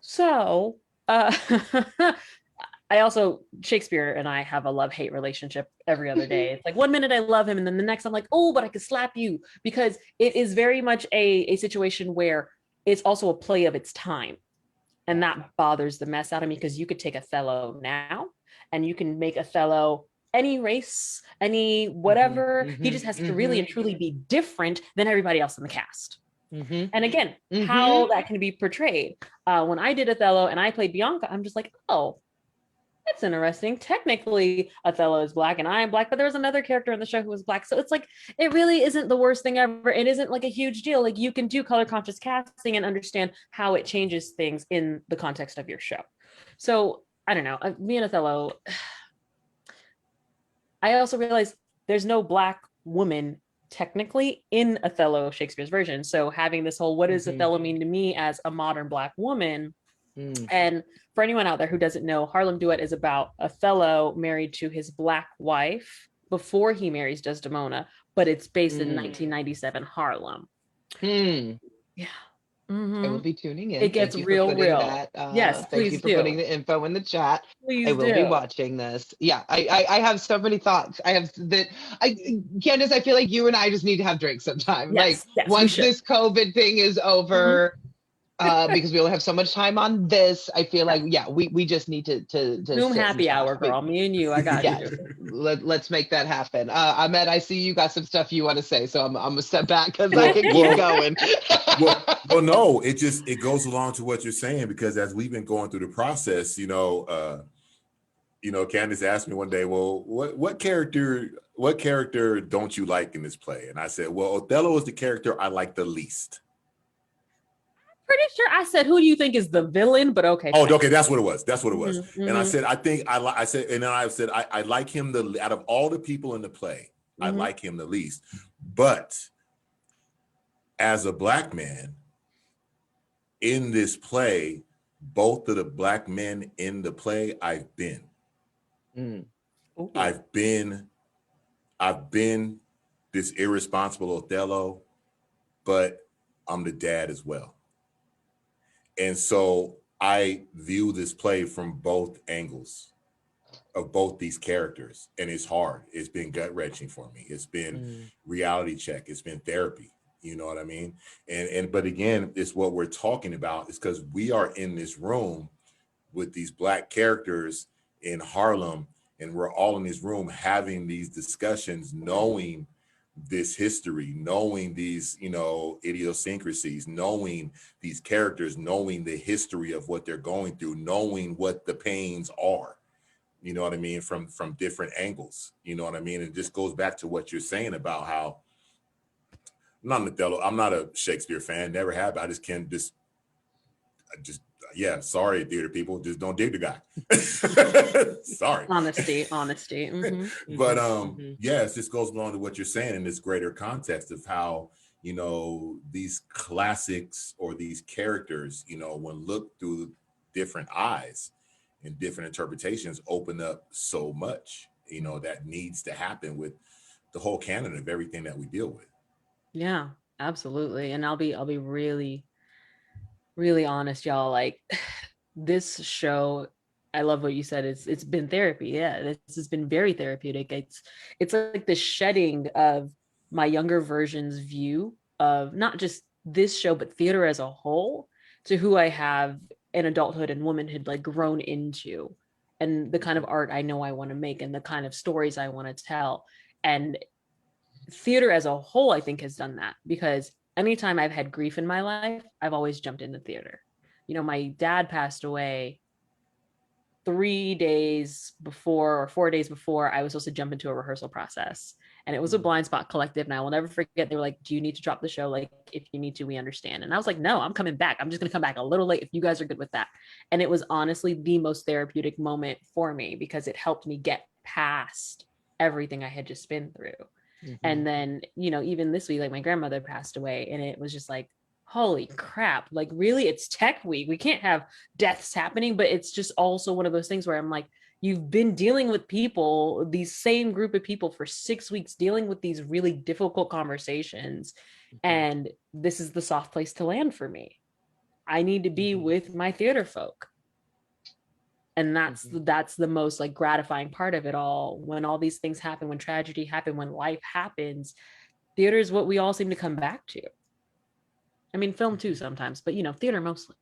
So I also, Shakespeare and I have a love-hate relationship every other day. It's like one minute I love him, and then the next I'm like, oh, but I could slap you, because it is very much a situation where it's also a play of its time. And that bothers the mess out of me, because you could take Othello now and you can make Othello any race, any whatever. He just has to really and truly be different than everybody else in the cast. And again, how that can be portrayed. When I did Othello and I played Bianca, I'm just like, oh, that's interesting. Technically, Othello is Black and I am Black, but there was another character in the show who was Black. So it's like, it really isn't the worst thing ever. It isn't like a huge deal. Like, you can do color conscious casting and understand how it changes things in the context of your show. So I don't know. Me and Othello, I also realized there's no Black woman technically in Othello, Shakespeare's version. So having this whole, what does Othello mean to me as a modern Black woman? And for anyone out there who doesn't know, Harlem Duet is about Othello married to his Black wife before he marries Desdemona, but it's based in 1997 Harlem. Yeah. I will be tuning in. It gets real. Yes, thank you for putting the info in the chat. Please I will be watching this. Yeah, I have so many thoughts. Candace, I feel like you and I just need to have drinks sometime. Yes, once this COVID thing is over, because we only have so much time on this, I feel like, we just need to Zoom happy hour, girl. Me and you, I got you. Let's make that happen. Ahmed, I see you got some stuff you want to say, so I'm gonna step back because I can keep going. well, no, it goes along to what you're saying, because as we've been going through the process, Candace asked me one day, well, what character don't you like in this play? And I said, well, Othello is the character I like the least. Pretty sure I said, who do you think is the villain? But okay. Oh, okay, that's what it was. And I said, I like him out of all the people in the play, I like him the least. But as a Black man in this play, both of the Black men in the play, I've been. I've been this irresponsible Othello, but I'm the dad as well. And so I view this play from both angles of both these characters. And it's hard. It's been gut-wrenching for me. It's been reality check. It's been therapy. You know what I mean? But again, it's what we're talking about, is because we are in this room with these Black characters in Harlem, and we're all in this room having these discussions, knowing this history, knowing these, you know, idiosyncrasies, knowing these characters, knowing the history of what they're going through, knowing what the pains are, you know what I mean, from different angles, you know what I mean? It just goes back to what you're saying about how I'm not a Shakespeare fan, never have. I just can't yeah, sorry, theater people, just don't dig the guy. Sorry. Honesty. But yeah, it just goes along to what you're saying in this greater context of how, you know, these classics or these characters, you know, when looked through different eyes and different interpretations, open up so much, you know, that needs to happen with the whole canon of everything that we deal with. Yeah, absolutely. And I'll be really, really honest, y'all. Like, this show, I love what you said. It's been therapy. Yeah, this has been very therapeutic. It's like the shedding of my younger version's view of not just this show, but theater as a whole, to who I have in adulthood and womanhood like grown into, and the kind of art I know I want to make, and the kind of stories I want to tell. And theater as a whole, I think, has done that, because anytime I've had grief in my life, I've always jumped into theater. You know, my dad passed away 3 days before or 4 days before I was supposed to jump into a rehearsal process. And it was a Blind Spot collective. And I will never forget, they were like, do you need to drop the show? Like, if you need to, we understand. And I was like, no, I'm coming back. I'm just going to come back a little late if you guys are good with that. And it was honestly the most therapeutic moment for me, because it helped me get past everything I had just been through. And then, you know, even this week, like my grandmother passed away, and it was just like, holy crap, like really, it's tech week. We can't have deaths happening, but it's just also one of those things where I'm like, you've been dealing with people, these same group of people for 6 weeks, dealing with these really difficult conversations. And this is the soft place to land for me. I need to be with my theater folk. And that's the most like gratifying part of it all. When all these things happen, when tragedy happens, when life happens, theater is what we all seem to come back to. I mean, film too sometimes, but you know, theater mostly.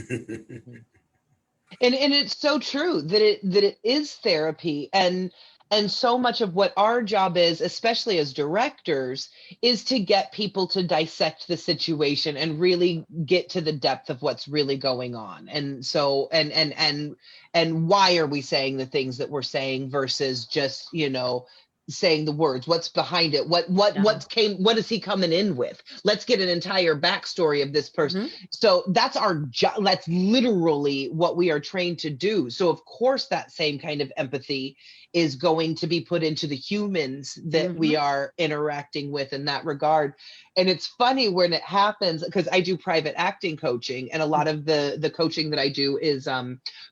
And it's so true that it is therapy, and so much of what our job is, especially as directors, is to get people to dissect the situation and really get to the depth of what's really going on. And so and why are we saying the things that we're saying versus just, you know, saying the words, what's behind it, what is he coming in with? Let's get an entire backstory of this person. So that's our job. That's literally what we are trained to do. So of course that same kind of empathy is going to be put into the humans that we are interacting with in that regard. And it's funny when it happens, because I do private acting coaching, and a lot of the coaching that I do is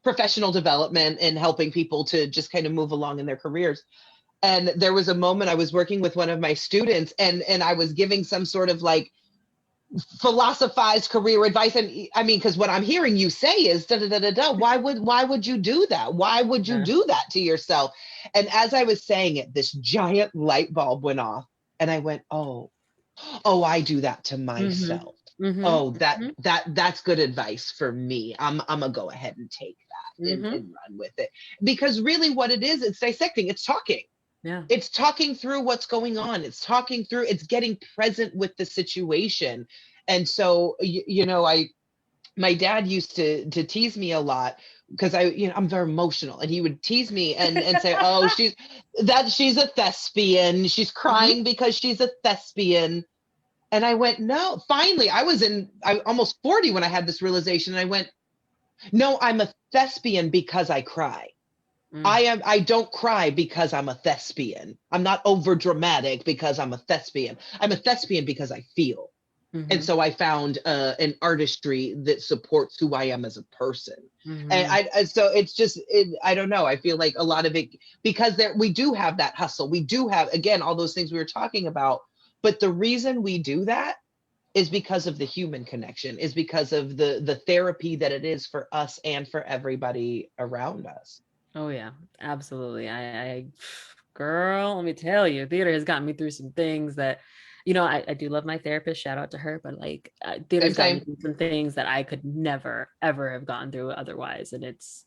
professional development and helping people to just kind of move along in their careers. And there was a moment I was working with one of my students, and I was giving some sort of like philosophized career advice. And I mean, because what I'm hearing you say is da da da da da. Why would you do that? Why would you do that to yourself? And as I was saying it, this giant light bulb went off, and I went, oh, I do that to myself. Oh, that's good advice for me. I'm gonna go ahead and take that and run with it, because really what it is, it's dissecting, it's talking. Yeah. It's talking through what's going on. It's talking through, it's getting present with the situation. And so, you know, my dad used to tease me a lot, because I'm very emotional, and he would tease me and say, oh, she's a thespian. She's crying because she's a thespian. And I went, no, finally, I was almost 40 when I had this realization. And I went, no, I'm a thespian because I cry. I don't cry because I'm a thespian. I'm not over dramatic because I'm a thespian. I'm a thespian because I feel. And so I found an artistry that supports who I am as a person. And so it's just, I don't know. I feel like a lot of it, because we do have that hustle. We do have, again, all those things we were talking about. But the reason we do that is because of the human connection, is because of the therapy that it is for us and for everybody around us. Oh yeah, absolutely. I girl, let me tell you, theater has gotten me through some things that, you know, I do love my therapist, shout out to her, but like theater's gotten me through some things that I could never, ever have gone through otherwise. And it's,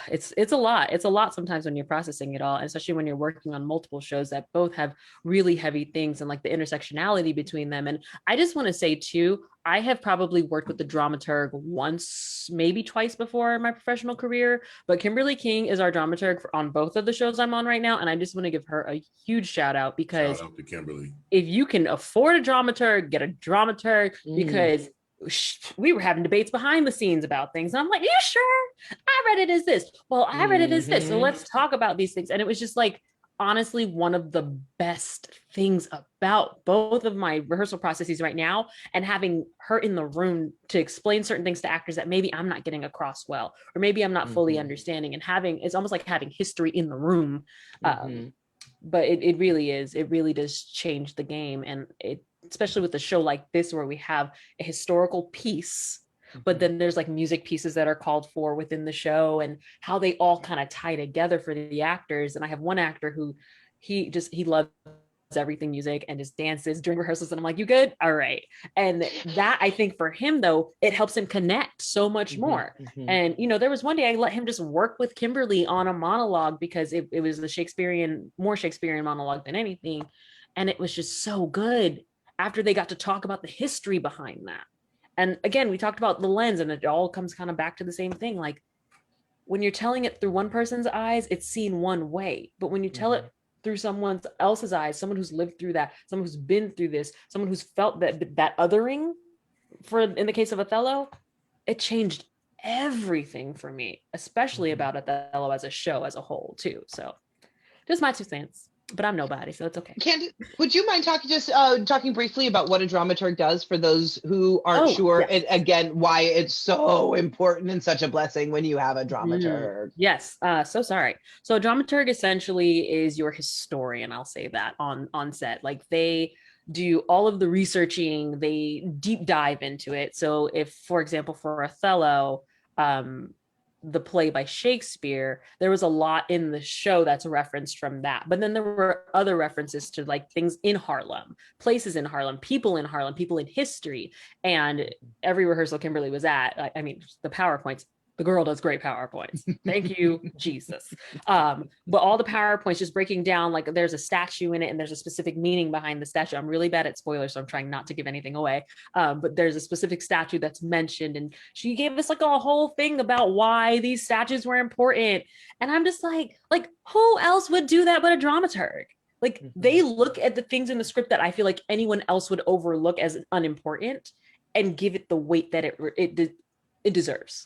it's a lot. It's a lot sometimes when you're processing it all, and especially when you're working on multiple shows that both have really heavy things and like the intersectionality between them. And I just want to say too, I have probably worked with the dramaturg once, maybe twice before in my professional career, but Kimberly King is our dramaturg on both of the shows I'm on right now. And I just want to give her a huge shout out, because shout out to Kimberly. If you can afford a dramaturg, get a dramaturg, because we were having debates behind the scenes about things. And I'm like, you sure? I read it as this. Well, I read it as this. So let's talk about these things. And it was just like, honestly, one of the best things about both of my rehearsal processes right now, and having her in the room to explain certain things to actors that maybe I'm not getting across well, or maybe I'm not fully understanding, and it's almost like having history in the room. But it really is. It really does change the game. And especially with a show like this, where we have a historical piece, but then there's like music pieces that are called for within the show, and how they all kind of tie together for the actors. And I have one actor who he loves everything music and just dances during rehearsals, and I'm like, you good? All right. And that, I think for him though, it helps him connect so much more. And there was one day I let him just work with Kimberly on a monologue, because it was more Shakespearean monologue than anything, and it was just so good after they got to talk about the history behind that. And again, we talked about the lens, and it all comes kind of back to the same thing. Like, when you're telling it through one person's eyes, it's seen one way. But when you tell it through someone else's eyes, someone who's lived through that, someone who's been through this, someone who's felt that othering, in the case of Othello, it changed everything for me, especially about Othello as a show as a whole too. So just my 2 cents. But I'm nobody, so it's okay. Candace, would you mind talking briefly about what a dramaturg does for those who aren't sure, yes. and again, why it's so important and such a blessing when you have a dramaturg? Yes. So sorry. So a dramaturg essentially is your historian. I'll say that on set. Like, they do all of the researching, they deep dive into it. So if, for example, for Othello, the play by Shakespeare, there was a lot in the show that's referenced from that. But then there were other references to like things in Harlem, places in Harlem, people in history. And every rehearsal Kimberly was at, I mean, the PowerPoints, the girl does great PowerPoints. Thank you, Jesus. But all the PowerPoints just breaking down, like there's a statue in it and there's a specific meaning behind the statue. I'm really bad at spoilers, so I'm trying not to give anything away. But there's a specific statue that's mentioned, and she gave us like a whole thing about why these statues were important. And I'm just like who else would do that but a dramaturg? Like, they look at the things in the script that I feel like anyone else would overlook as unimportant, and give it the weight that it deserves.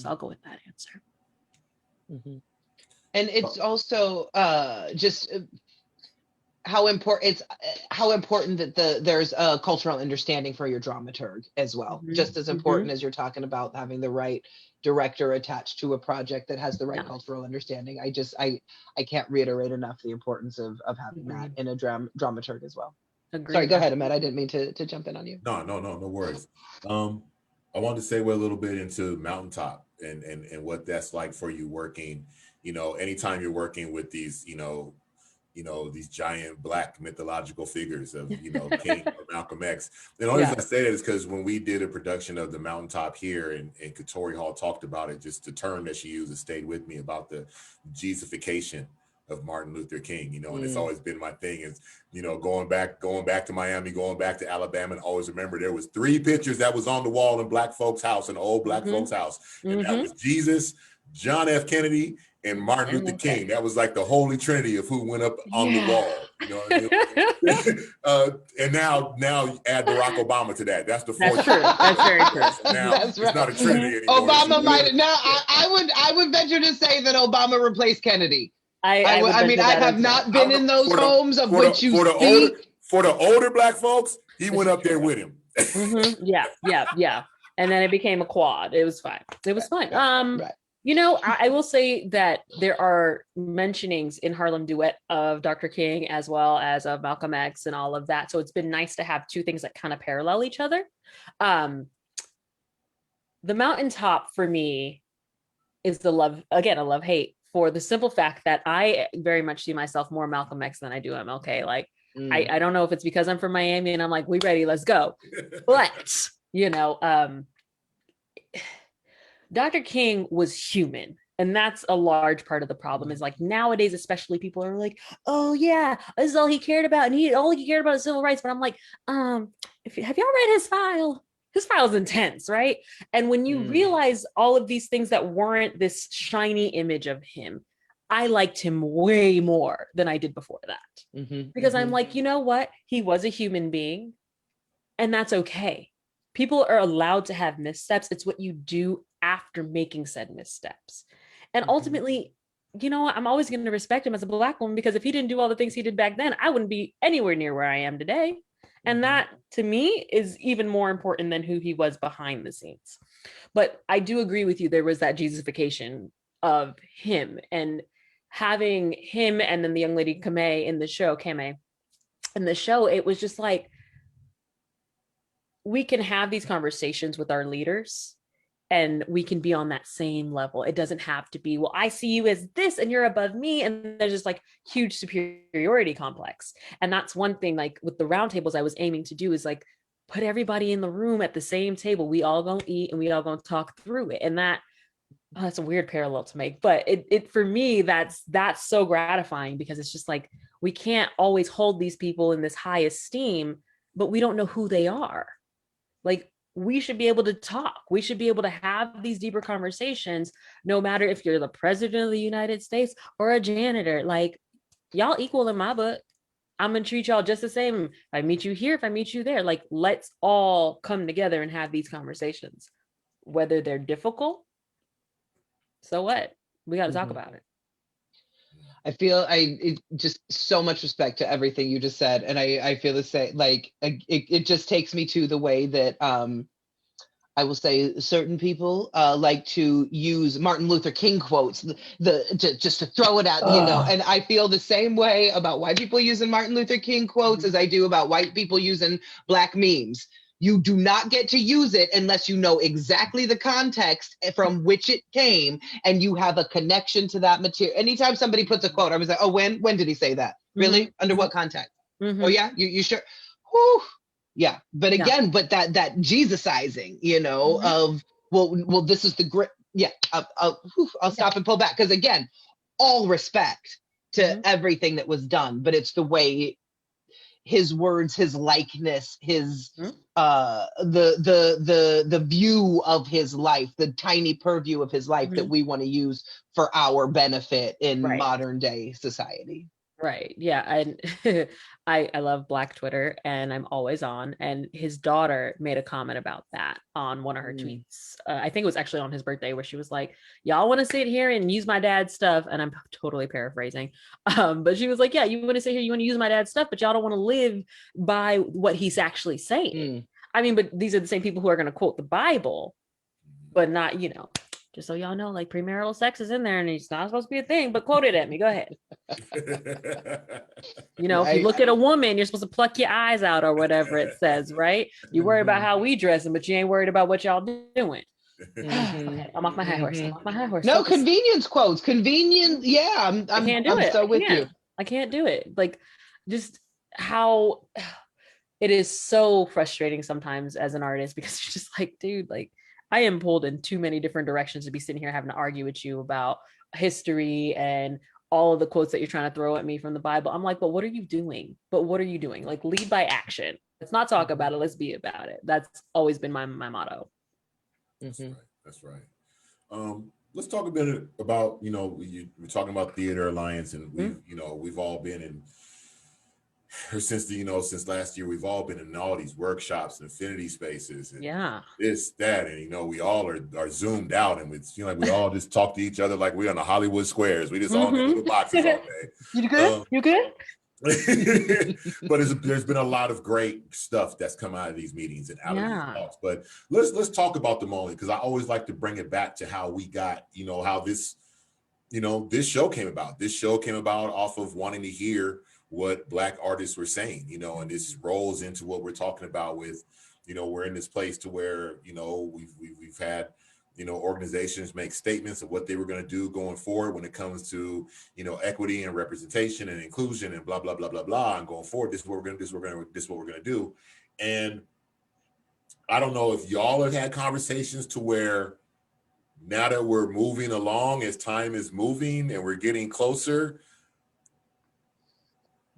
I'll go with that answer. And it's also just how important that there's a cultural understanding for your dramaturg as well. Just as important as you're talking about having the right director attached to a project that has the right cultural understanding. I can't reiterate enough the importance of having that in a dramaturg as well. Agreed. Sorry, go ahead, Ahmed. I didn't mean to jump in on you. No worries. I wanted to segue a little bit into Mountaintop and what that's like for you working, anytime you're working with these, these giant Black mythological figures of, King or Malcolm X. And the only reason I say that is because when we did a production of the Mountaintop here, and Katori Hall talked about it, just the term that she used, it stayed with me, about the Jesusification of Martin Luther King, and it's always been my thing is, going back to Miami, going back to Alabama, and always remember there was 3 pictures that was on the wall in Black folks' house, in the old Black folks' house. And that was Jesus, John F. Kennedy, and Martin Luther King. That was like the holy trinity of who went up on the wall. You know what I mean? And now add Barack Obama to that. That's the 4th. That's true. That's very true. Now it's not a trinity anymore. Obama might now. I would venture to say that Obama replaced Kennedy. I mean, I have not been in those homes of which you speak. For the older Black folks, he went up there with him. Yeah. And then it became a quad. It was fine. Right. I will say that there are mentionings in Harlem Duet of Dr. King as well as of Malcolm X and all of that. So it's been nice to have 2 things that kind of parallel each other. The Mountaintop for me is a love-hate, for the simple fact that I very much see myself more Malcolm X than I do MLK. Like, I don't know if it's because I'm from Miami and I'm like, we ready, let's go. But, Dr. King was human. And that's a large part of the problem is like nowadays, especially people are like, oh yeah, this is all he cared about. And all he cared about is civil rights. But I'm like, have y'all read his file? His file is intense, right? And when you realize all of these things that weren't this shiny image of him, I liked him way more than I did before that. Because I'm like, you know what? He was a human being, and that's okay. People are allowed to have missteps. It's what you do after making said missteps. And ultimately, you know what? I'm always going to respect him as a Black woman, because if he didn't do all the things he did back then, I wouldn't be anywhere near where I am today. And that, to me, is even more important than who he was behind the scenes. But I do agree with you. There was that Jesusification of him, and having him and then the young lady Kame in the show, it was just like, we can have these conversations with our leaders and we can be on that same level. It doesn't have to be, well, I see you as this and you're above me. And there's just like huge superiority complex. And that's one thing, like with the roundtables I was aiming to do, is like put everybody in the room at the same table. We all gonna eat and we all gonna talk through it. And that's a weird parallel to make, but it for me, that's so gratifying, because it's just like, we can't always hold these people in this high esteem, but we don't know who they are. Like, we should be able to talk. We should be able to have these deeper conversations, no matter if you're the president of the United States or a janitor. Like, y'all equal in my book. I'm gonna treat y'all just the same. If I meet you here, if I meet you there, like, let's all come together and have these conversations, whether they're difficult. So what? We got to talk about it. I feel just so much respect to everything you just said. And I feel the same, like it just takes me to the way that I will say certain people like to use Martin Luther King quotes just to throw it out, you know, and I feel the same way about white people using Martin Luther King quotes as I do about white people using Black memes. You do not get to use it unless you know exactly the context from which it came and you have a connection to that material. Anytime somebody puts a quote, I was like, oh, when did he say that? Really? Under what context? Oh yeah, you sure? Whew. Yeah, but again, but that Jesusizing, you know, of well, this is the great. Yeah, I'll stop and pull back, because again, all respect to everything that was done, but it's the way his words, his likeness, his the view of his life, the tiny purview of his life that we want to use for our benefit in modern day society. Right. Yeah. And I love Black Twitter, and I'm always on. And his daughter made a comment about that on one of her tweets. I think it was actually on his birthday, where she was like, y'all want to sit here and use my dad's stuff. And I'm totally paraphrasing. But she was like, yeah, you want to sit here, you want to use my dad's stuff, but y'all don't want to live by what he's actually saying. I mean, but these are the same people who are going to quote the Bible, but not, you know, just so y'all know, like, premarital sex is in there and it's not supposed to be a thing, but quote it at me. Go ahead. You know, if you look at a woman, you're supposed to pluck your eyes out or whatever it says, right? You worry about how we dressing, but you ain't worried about what y'all doing. Okay, I'm off my high horse. I'm off my high horse. No, convenience quotes. Convenience. Yeah, I can't do it. I'm so with you. I can't do it. Like, just how it is so frustrating sometimes as an artist, because you're just like, dude, like, I am pulled in too many different directions to be sitting here having to argue with you about history and all of the quotes that you're trying to throw at me from the Bible. I'm like, but what are you doing? Like, lead by action. Let's not talk about it. Let's be about it. That's always been my motto. That's right. Let's talk a bit about, you know, we're talking about Theater Alliance, and we've all been in, since last year, we've all been in all these workshops and affinity spaces, and this, that, and, you know, we all are zoomed out, and it's, you know, like, we all just talk to each other like we're on the Hollywood squares. We just all in the little boxes all day. You good? You good? But there's been a lot of great stuff that's come out of these meetings and out of these talks. But let's talk about them only, because I always like to bring it back to how we got, you know, how this show came about. This show came about off of wanting to hear what Black artists were saying, you know, and this rolls into what we're talking about with, you know, we're in this place to where, you know, we've had, you know, organizations make statements of what they were going to do going forward when it comes to, you know, equity and representation and inclusion and blah, blah, blah, blah, blah. And going forward, this is what we're going to do. And I don't know if y'all have had conversations to where now that we're moving along, as time is moving and we're getting closer,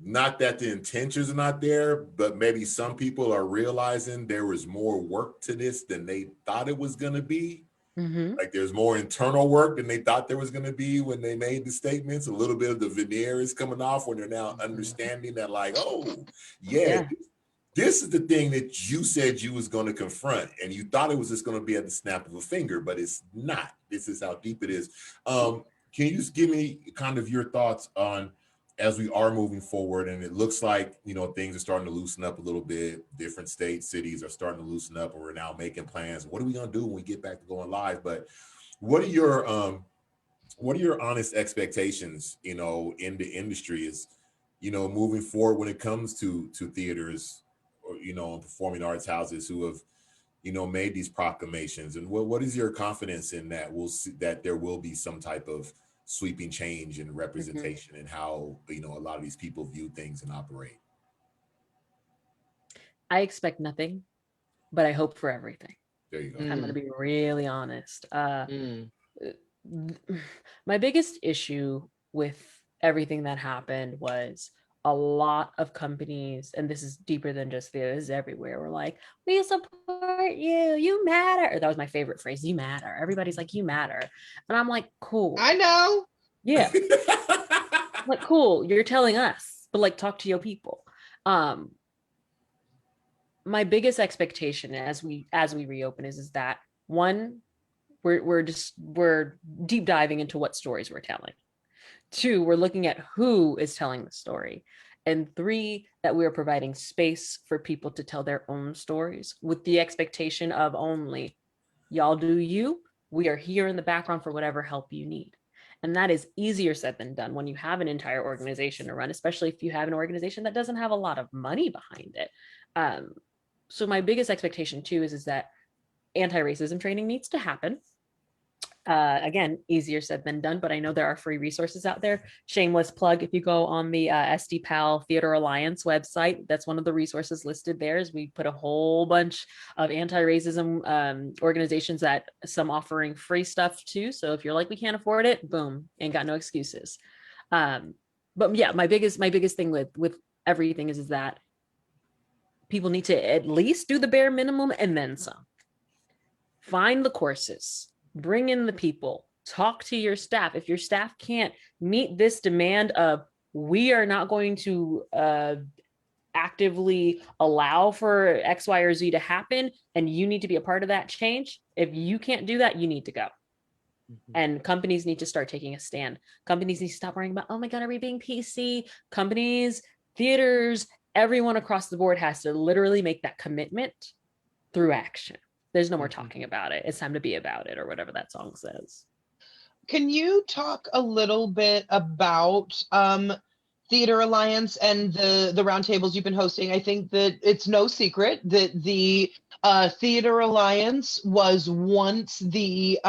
not that the intentions are not there, but maybe some people are realizing there was more work to this than they thought it was going to be. Mm-hmm. Like there's more internal work than they thought there was going to be when they made the statements. A little bit of the veneer is coming off when they're now understanding that, like, oh, yeah. This is the thing that you said you was going to confront, and you thought it was just going to be at the snap of a finger, but it's not. This is how deep it is. Can you just give me kind of your thoughts on, as we are moving forward, and it looks like, you know, things are starting to loosen up a little bit. Different states, cities are starting to loosen up, and we're now making plans. What are we going to do when we get back to going live? But what are your honest expectations, you know, in the industry is, you know, moving forward when it comes to theaters, or, you know, performing arts houses who have, you know, made these proclamations, and what is your confidence in that we'll see that there will be some type of sweeping change in representation and how, you know, a lot of these people view things and operate? I expect nothing, but I hope for everything. There you go. I'm going to be really honest. My biggest issue with everything that happened was a lot of companies, and this is deeper than just theater, this is everywhere, we're like, we support you, you matter. That was my favorite phrase, you matter. Everybody's like, you matter. And I'm like, cool. I know. Yeah. Like, cool, you're telling us, but like, talk to your people. My biggest expectation as we reopen is that, one, we're deep diving into what stories we're telling. 2, we're looking at who is telling the story. And 3, that we are providing space for people to tell their own stories with the expectation of only, y'all do you, we are here in the background for whatever help you need. And that is easier said than done when you have an entire organization to run, especially if you have an organization that doesn't have a lot of money behind it. So my biggest expectation too is that anti-racism training needs to happen. Again, easier said than done, but I know there are free resources out there. Shameless plug, if you go on the SDPAL Theater Alliance website, that's one of the resources listed there. Is we put a whole bunch of anti-racism organizations, that some offering free stuff too. So if you're like, we can't afford it, boom, ain't got no excuses. But yeah, my biggest thing with everything is that people need to at least do the bare minimum and then some. Find the courses. Bring in the people, talk to your staff. If your staff can't meet this demand of, we are not going to actively allow for X, Y, or Z to happen, and you need to be a part of that change. If you can't do that, you need to go. And companies need to start taking a stand. Companies need to stop worrying about, oh my God, are we being PC? Companies, theaters, everyone across the board has to literally make that commitment through action. There's no more talking about it. It's time to be about it, or whatever that song says. Can you talk a little bit about Theater Alliance and the roundtables you've been hosting? I think that it's no secret that the Theater Alliance was once the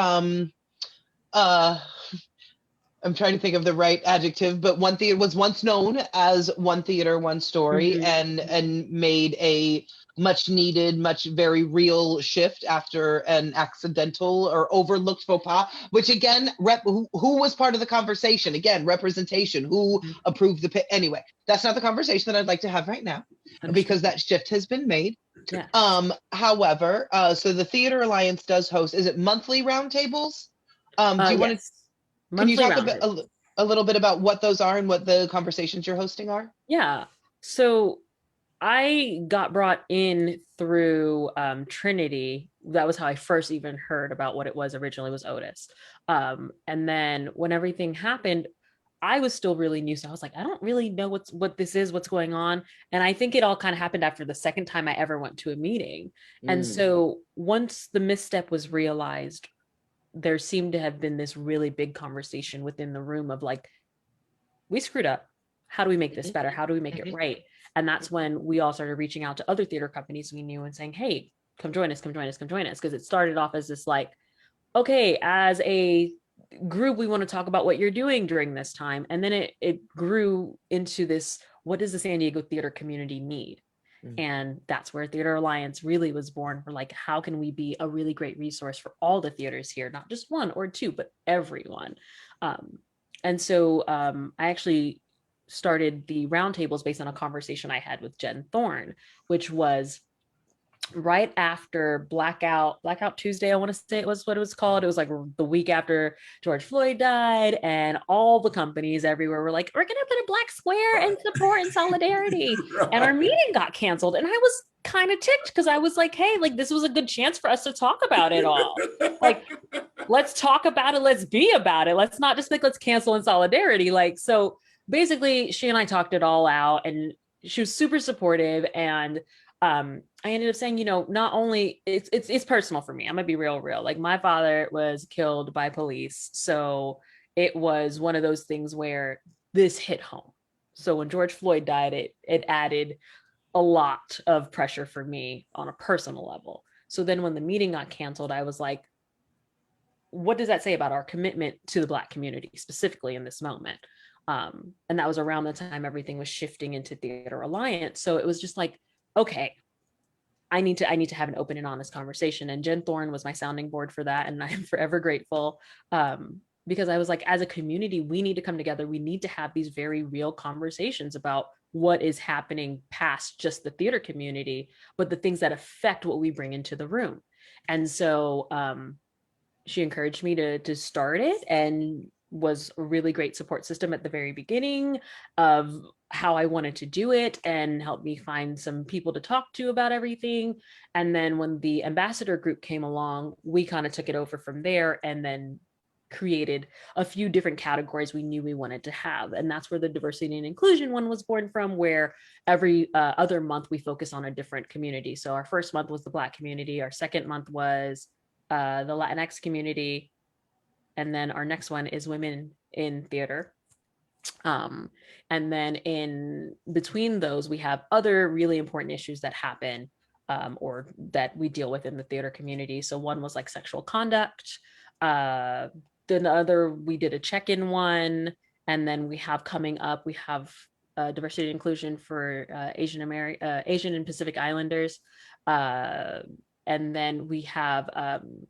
I'm trying to think of the right adjective, but One Theater was once known as One Theater, One Story, and made a much needed, very real shift after an accidental or overlooked faux pas, which again, who was part of the conversation? Again, representation, who approved the pit. Anyway, that's not the conversation that I'd like to have right now, because that shift has been made. Yeah. However, so the Theater Alliance does host, is it monthly roundtables? Do you want to, can you talk a little bit about what those are and what the conversations you're hosting are? Yeah. So I got brought in through Trinity. That was how I first even heard about what it was. Originally was Otis. And then when everything happened, I was still really new. So I was like, I don't really know what this is, what's going on. And I think it all kind of happened after the second time I ever went to a meeting. And so once the misstep was realized, there seemed to have been this really big conversation within the room of like, we screwed up. How do we make this better? How do we make it right? And that's when we all started reaching out to other theater companies we knew and saying, hey, come join us, come join us, come join us. Because it started off as this like, okay, as a group, we want to talk about what you're doing during this time. And then it grew into this, what does the San Diego theater community need? And that's where Theater Alliance really was born, for like, how can we be a really great resource for all the theaters here, not just one or two, but everyone. And so I actually started the roundtables based on a conversation I had with Jen Thorne, which was right after Blackout Tuesday, I want to say it was what it was called. It was like the week after George Floyd died, and all the companies everywhere were like, we're gonna put a black square in support and solidarity. And our meeting got canceled. And I was kind of ticked because I was like, hey, like this was a good chance for us to talk about it all. Like, let's talk about it, let's be about it. Let's not just think let's cancel in solidarity. Like, so basically she and I talked it all out, and she was super supportive. And I ended up saying, not only it's personal for me. I'm gonna be real. Like, my father was killed by police. So it was one of those things where this hit home. So when George Floyd died, it added a lot of pressure for me on a personal level. So then when the meeting got canceled, I was like, what does that say about our commitment to the Black community, specifically in this moment? And that was around the time everything was shifting into Theater Alliance. So it was just like, okay, I need to have an open and honest conversation. And Jen Thorne was my sounding board for that. And I'm forever grateful, because I was like, as a community, we need to come together. We need to have these very real conversations about what is happening past just the theater community, but the things that affect what we bring into the room. And so she encouraged me to start it, and was a really great support system at the very beginning of how I wanted to do it, and helped me find some people to talk to about everything. And then when the ambassador group came along, we kind of took it over from there, and then created a few different categories we knew we wanted to have. And that's where the diversity and inclusion one was born from, where every other month we focus on a different community. So our first month was the Black community. Our second month was the Latinx community. And then our next one is women in theater. And then in between those, we have other really important issues that happen or that we deal with in the theater community. So one was like sexual conduct. Then the other, we did a check-in one. And then we have coming up, we have diversity and inclusion for Asian and Pacific Islanders. And then we have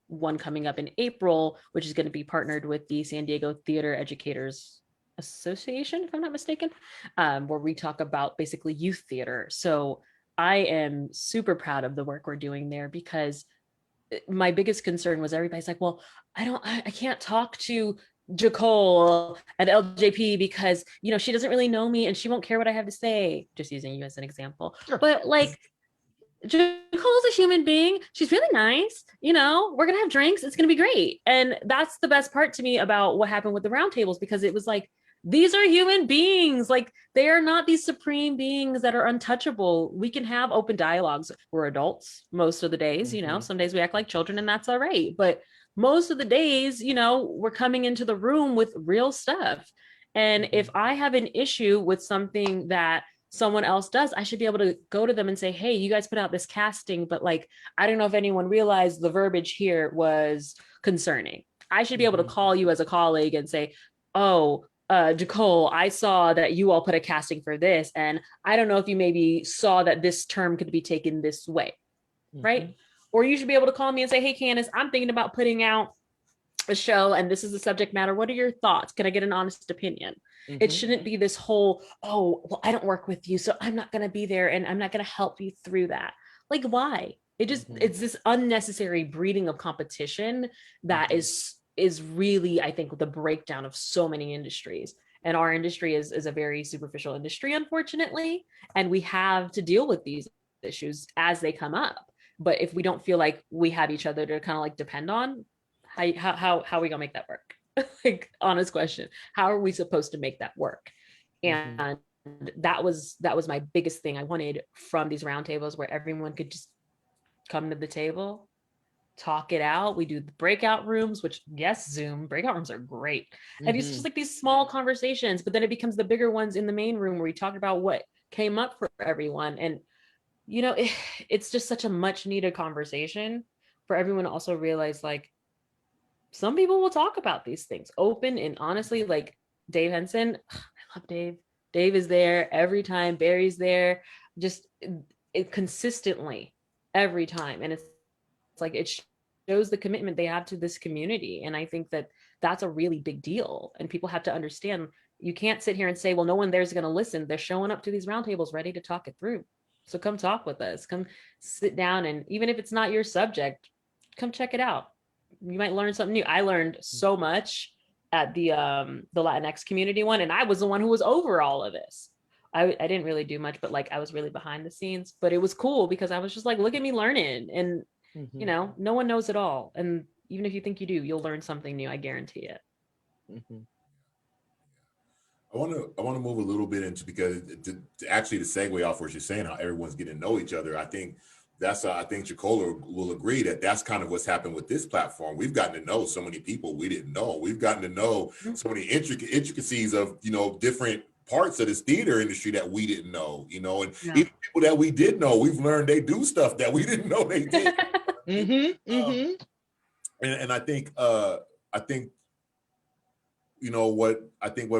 one coming up in April, which is going to be partnered with the San Diego Theater Educators Association, if I'm not mistaken, where we talk about basically youth theater. So I am super proud of the work we're doing there, because my biggest concern was everybody's like, well, I can't talk to Jacole at LJP because, she doesn't really know me and she won't care what I have to say. Just using you as an example. Sure. But like, Jacole's a human being. She's really nice. We're going to have drinks. It's going to be great. And that's the best part to me about what happened with the roundtables, because it was like, these are human beings. Like, they are not these supreme beings that are untouchable. We can have open dialogues. We're adults most of the days, some days we act like children, and that's all right. But most of the days, we're coming into the room with real stuff. And if I have an issue with something that someone else does, I should be able to go to them and say, hey, you guys put out this casting, but like, I don't know if anyone realized the verbiage here was concerning. I should be able to call you as a colleague and say, oh, Jacole, I saw that you all put a casting for this, and I don't know if you maybe saw that this term could be taken this way, right? Or you should be able to call me and say, hey, Kandace, I'm thinking about putting out a show, and this is the subject matter. What are your thoughts? Can I get an honest opinion? It shouldn't be this whole, oh, well, I don't work with you, so I'm not going to be there, and I'm not going to help you through that. Like, why? It's this unnecessary breeding of competition that is really, I think, the breakdown of so many industries. And our industry is a very superficial industry, unfortunately, and we have to deal with these issues as they come up. But if we don't feel like we have each other to kind of like depend on, how are we gonna make that work? Like, honest question. How are we supposed to make that work? And that was my biggest thing I wanted from these roundtables, where everyone could just come to the table, talk it out. We do the breakout rooms, which, yes, Zoom breakout rooms are great. And it's just like these small conversations, but then it becomes the bigger ones in the main room where we talk about what came up for everyone. And, it's just such a much needed conversation for everyone to also realize, like, some people will talk about these things open and honestly. Like Dave Henson, I love Dave. Dave is there every time. Barry's there. Just it consistently every time. And it's like, it shows the commitment they have to this community. And I think that that's a really big deal. And people have to understand, you can't sit here and say, well, no one there's going to listen. They're showing up to these roundtables ready to talk it through. So come talk with us, come sit down. And even if it's not your subject, come check it out. You might learn something new. I learned so much at the Latinx community one. And I was the one who was over all of this. I didn't really do much, but like I was really behind the scenes, but it was cool because I was just like, look at me learning. And, you know, no one knows it all. And even if you think you do, you'll learn something new. I guarantee it. I want to move a little bit into, because to actually to segue off what you're saying, how everyone's getting to know each other. I think that's I think Jacole will agree that that's kind of what's happened with this platform. We've gotten to know so many people we didn't know. We've gotten to know so many intricacies of, you know, different parts of this theater industry that we didn't know, you know, and even people that we did know, we've learned they do stuff that we didn't know they did. And I think you know what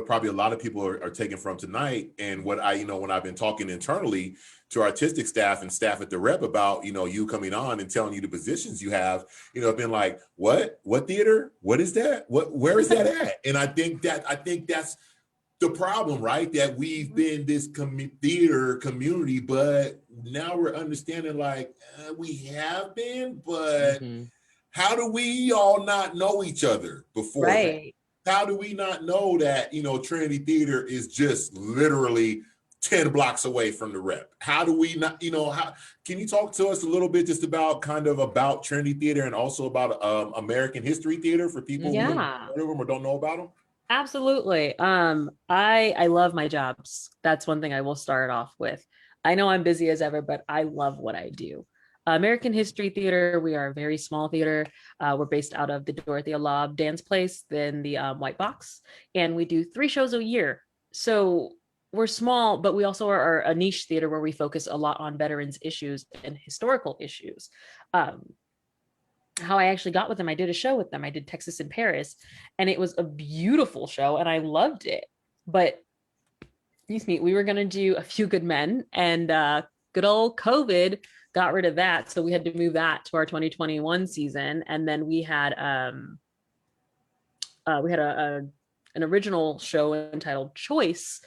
probably a lot of people are taking from tonight, and what I, you know, when I've been talking internally to artistic staff and staff at the Rep about, you know, you coming on and telling you the positions you have, you know, I've been like, what theater? What is that? Where is that at? And I think that's the problem, right? That we've been this theater community, but now we're understanding like we have been, but how do we all not know each other before? Right. How do we not know that, you know, Trinity Theater is just literally 10 blocks away from the Rep? How do we not, you know, how can you talk to us a little bit just about about Trinity Theater and also about American History Theater for people who haven't heard of them or don't know about them? Absolutely. I love my jobs. That's one thing I will start off with. I know I'm busy as ever, but I love what I do. American History Theater, we are a very small theater. We're based out of the Dorothea Lobb Dance Place, then the White Box, and we do 3 shows a year. So we're small, but we also are a niche theater where we focus a lot on veterans issues and historical issues. How I actually got with them, I did a show with them. I did Texas in Paris, and it was a beautiful show, and I loved it. But excuse me, we were going to do A Few Good Men, and good old COVID got rid of that, so we had to move that to our 2021 season. And then we had an original show entitled Choice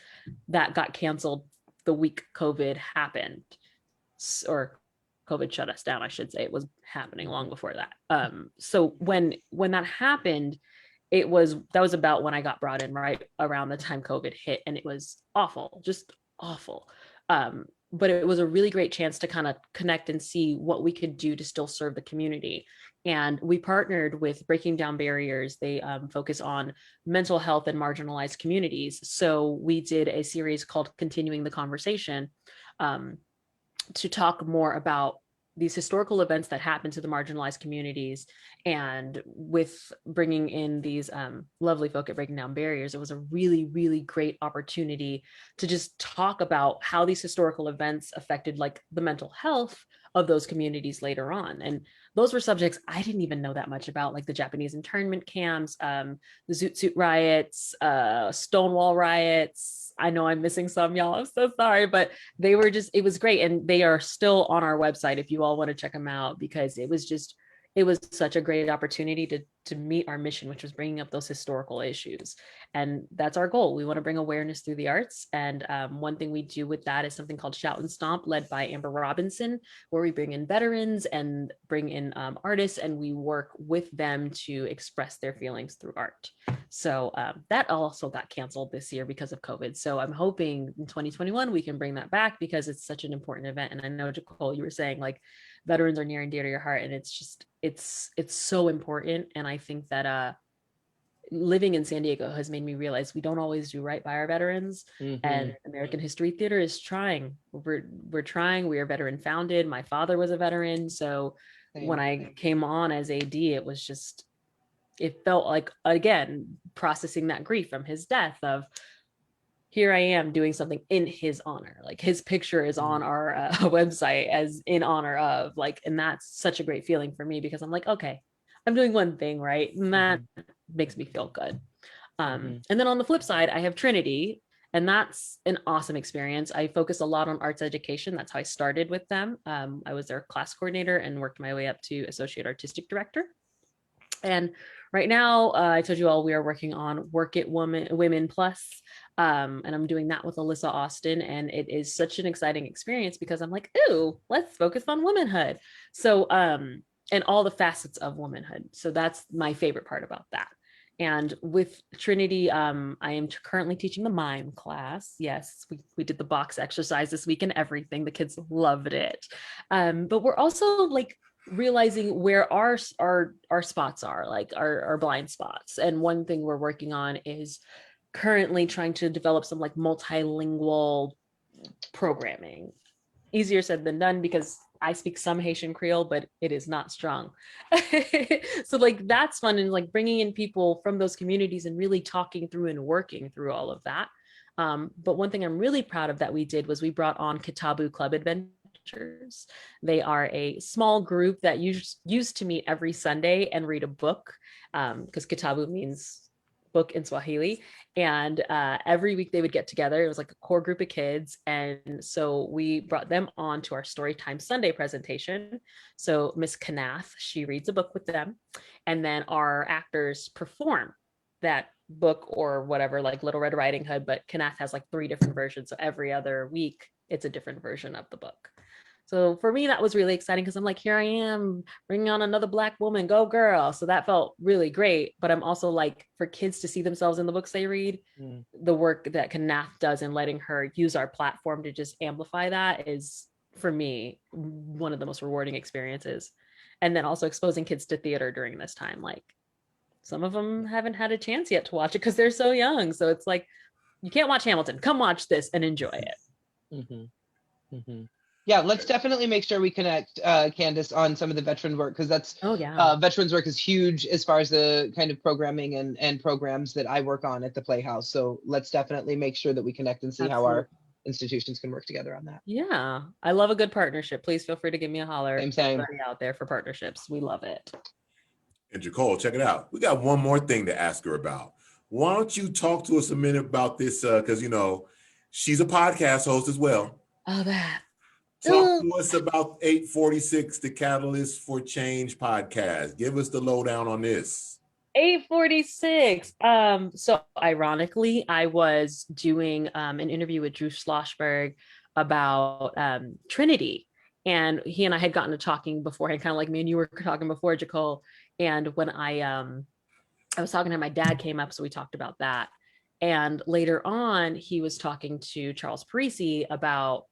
that got canceled the week COVID happened, or COVID shut us down, I should say. It was happening long before that. So when that happened, that was about when I got brought in, right around the time COVID hit, and it was awful, just awful. But it was a really great chance to kind of connect and see what we could do to still serve the community. And we partnered with Breaking Down Barriers. They focus on mental health and marginalized communities. So we did a series called Continuing the Conversation to talk more about these historical events that happen to the marginalized communities. And with bringing in these lovely folk at Breaking Down Barriers, it was a really, really great opportunity to just talk about how these historical events affected like the mental health of those communities later on. And those were subjects I didn't even know that much about, like the Japanese internment camps, the Zoot Suit riots, Stonewall riots. I know I'm missing some, y'all. I'm so sorry, but it was great. And they are still on our website if you all want to check them out, because it was such a great opportunity to meet our mission, which was bringing up those historical issues. And that's our goal. We want to bring awareness through the arts. And one thing we do with that is something called Shout and Stomp, led by Amber Robinson, where we bring in veterans and bring in artists, and we work with them to express their feelings through art. So that also got canceled this year because of COVID. So I'm hoping in 2021 we can bring that back, because it's such an important event. And I know, Jacole, you were saying like veterans are near and dear to your heart, and it's so important. And I think that living in San Diego has made me realize we don't always do right by our veterans. And American History Theater is trying. We're trying. We are veteran founded. My father was a veteran. So when I came on as AD, it felt like, again, processing that grief from his death of, here I am doing something in his honor. Like his picture is on our website as in honor of, like, and that's such a great feeling for me, because I'm like, okay, I'm doing one thing right, and that makes me feel good. And then on the flip side, I have Trinity, And that's an awesome experience. I focus a lot on arts education. That's how I started with them. I was their class coordinator and worked my way up to associate artistic director. And right now, I told you all we are working on Work It Women Plus. And I'm doing that with Alyssa Austin. And it is such an exciting experience because I'm like, ooh, let's focus on womanhood. So, and all the facets of womanhood. So that's my favorite part about that. And with Trinity, I am currently teaching the mime class. Yes, we did the box exercise this week and everything. The kids loved it. But we're also like realizing where our spots are, like our blind spots. And one thing we're working on is currently trying to develop some like multilingual programming. Easier said than done because I speak some Haitian Creole, but it is not strong. So like that's fun, and like bringing in people from those communities and really talking through and working through all of that. But one thing I'm really proud of that we did was we brought on Cataboo Club Adventures. They are a small group that used to meet every Sunday and read a book, because Cataboo means book in Swahili. And every week they would get together. It was like a core group of kids. And so we brought them on to our Storytime Sunday presentation. So Miss Kanath, she reads a book with them. And then our actors perform that book or whatever, like Little Red Riding Hood. But Kanath has like 3 different versions. So every other week, it's a different version of the book. So for me, that was really exciting because I'm like, here I am bringing on another Black woman, go girl. So that felt really great. But I'm also like, for kids to see themselves in the books they read, the work that Kanath does in letting her use our platform to just amplify that is, for me, one of the most rewarding experiences. And then also exposing kids to theater during this time. Like some of them haven't had a chance yet to watch it because they're so young. So it's like, you can't watch Hamilton. Come watch this and enjoy it. Mm-hmm. Mm-hmm. Yeah, let's definitely make sure we connect, Kandace, on some of the veteran work, because that's veterans work is huge as far as the kind of programming and programs that I work on at the Playhouse. So let's definitely make sure that we connect and see how our institutions can work together on that. Yeah, I love a good partnership. Please feel free to give me a holler. Same. Everybody out there for partnerships. We love it. And Jacole, check it out. We got one more thing to ask her about. Why don't you talk to us a minute about this? Because, you know, she's a podcast host as well. Oh, that. Talk to us about 846, the Catalyst for Change podcast. Give us the lowdown on this. 846. So ironically, I was doing an interview with Drew Schlossberg about Trinity. And he and I had gotten to talking beforehand, kind of like me and you were talking before, Jacole. And when I was talking to him, my dad came up, so we talked about that. And later on, he was talking to Charles Parisi about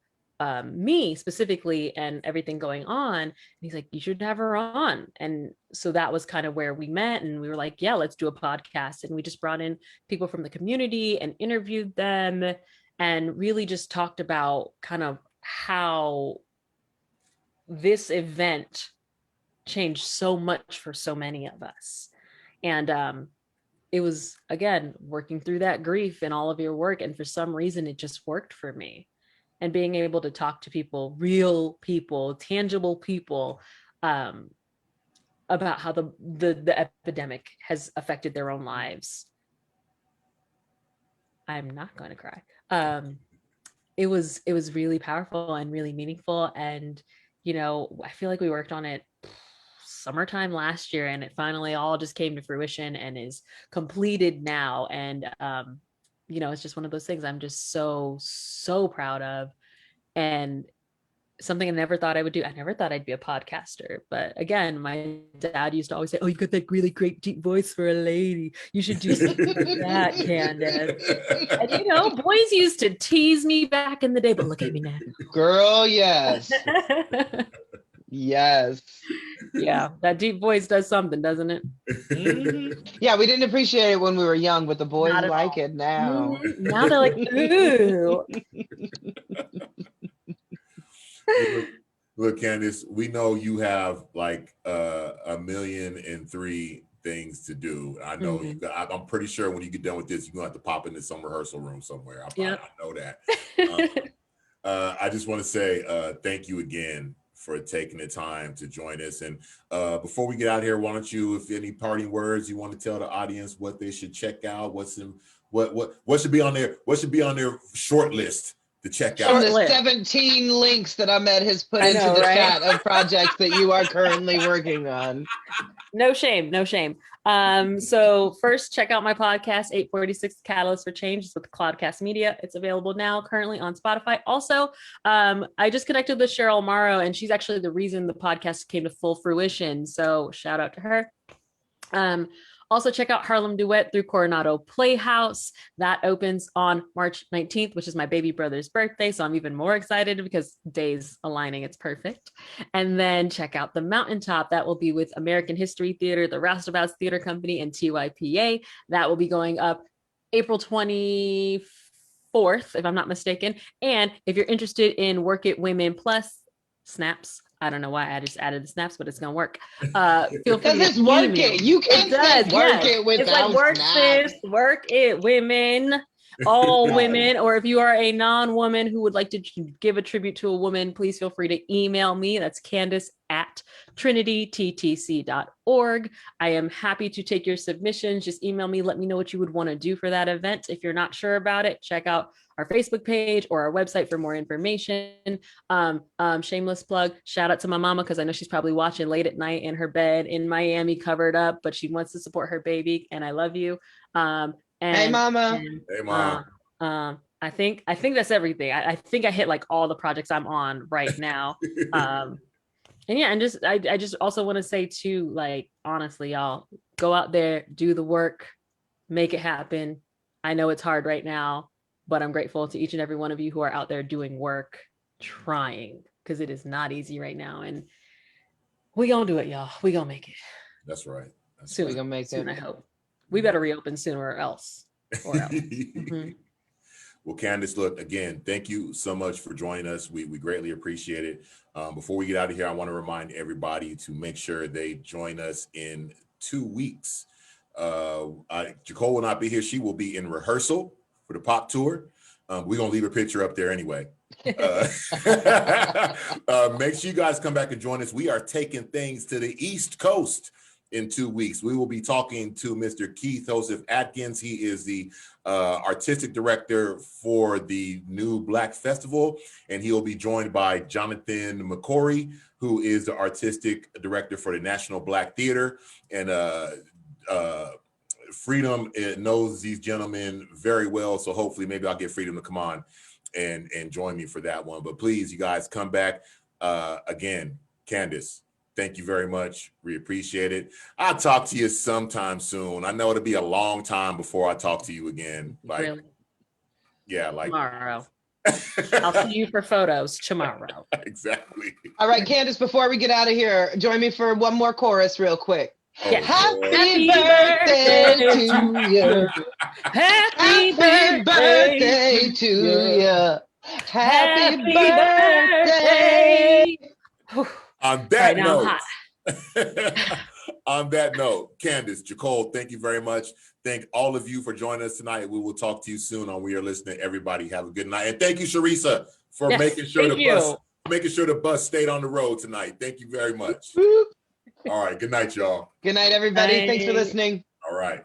me specifically and everything going on. And he's like, you should have her on. And so that was kind of where we met, and we were like, yeah, let's do a podcast. And we just brought in people from the community and interviewed them and really just talked about kind of how this event changed so much for so many of us. And it was, again, working through that grief and all of your work, and for some reason it just worked for me. And being able to talk to people, real people, tangible people, about how the epidemic has affected their own lives. I'm not going to cry. It was really powerful and really meaningful. And, you know, I feel like we worked on it summertime last year, and it finally all just came to fruition and is completed now. And, you know, it's just one of those things I'm just so proud of, and something I never thought I would do. I never thought I'd be a podcaster, but again, my dad used to always say, oh, you got that really great deep voice for a lady. You should do something like that, Kandace. And you know, boys used to tease me back in the day, but look at me now. Girl, yes. Yes. Yeah, that deep voice does something, doesn't it? Mm-hmm. Yeah, we didn't appreciate it when we were young, but the boys like it now. Mm-hmm. Now they're like, ooh. Look, Kandace, we know you have like 1,000,003 things to do. I know I'm pretty sure when you get done with this, you're gonna have to pop into some rehearsal room somewhere. I know that. I just want to say thank you again for taking the time to join us. And before we get out here, why don't you, if any parting words you want to tell the audience, what they should check out, what What should be on there? What should be on their short list to check From out? the 17 links that Ahmed has put into the chat of projects that you are currently working on. No shame, no shame. So first, check out my podcast, 846 Catalyst for Change. It's with Cloudcast Media. It's available now, currently on Spotify. Also, I just connected with Cheryl Morrow, and she's actually the reason the podcast came to full fruition. So shout out to her. Also, check out Harlem Duet through Coronado Playhouse. That opens on March 19th, which is my baby brother's birthday. So I'm even more excited because days aligning. It's perfect. And then check out The Mountaintop. That will be with American History Theater, the Roustabouts Theater Company, and TYPA. That will be going up April 24th, if I'm not mistaken. And if you're interested in Work It Women Plus snaps, I don't know why I just added the snaps, but it's gonna work. Feel free Because it's Work It. You can't say Work It without it's like work snaps. this, work it, women, all women. Or if you are a non-woman who would like to give a tribute to a woman, please feel free to email me. That's Kandace at trinityttc.org. I am happy to take your submissions. Just email me. Let me know what you would want to do for that event. If you're not sure about it, check out our Facebook page or our website for more information. Shameless plug, shout out to my mama, because I know she's probably watching late at night in her bed in Miami, covered up, but she wants to support her baby, and I love you. Hey, mama. Hey, mom. I think that's everything. I think I hit like all the projects I'm on right now. And yeah, and I just also want to say too, like, honestly, y'all, go out there, do the work, make it happen. I know it's hard right now, but I'm grateful to each and every one of you who are out there doing work, trying, because it is not easy right now. And we gonna do it, y'all. We gonna make it. That's right. That's Soon right. we gonna make Soon, it. I hope. We better reopen sooner or else. Mm-hmm. Well, Kandace, look, again, thank you so much for joining us. We greatly appreciate it. Before we get out of here, I want to remind everybody to make sure they join us in 2 weeks. Jacole will not be here. She will be in rehearsal for the pop tour. We're going to leave a picture up there anyway. Make sure you guys come back and join us. We are taking things to the East Coast in 2 weeks. We will be talking to Mr. Keith Joseph Atkins. He is the artistic director for the new Black Festival, and he will be joined by Jonathan McCory, who is the artistic director for the National Black Theater. And Freedom knows these gentlemen very well, so hopefully maybe I'll get Freedom to come on and join me for that one. But please, you guys, come back. Again, Kandace, thank you very much. We appreciate it. I'll talk to you sometime soon. I know it'll be a long time before I talk to you again. Like, Really? Yeah, like Tomorrow. I'll see you for photos tomorrow. Exactly. All right, Kandace, before we get out of here, join me for one more chorus real quick. Yeah. Happy birthday to you. Happy birthday to you. Happy birthday. On that Right now, note, on that note, Kandace, Jacole, thank you very much. Thank all of you for joining us tonight. We will talk to you soon on We Are Listening. Everybody have a good night. And thank you, Sharisa, for making sure the bus stayed on the road tonight. Thank you very much. All right. Good night, y'all. Good night, everybody. Bye. Thanks for listening. All right.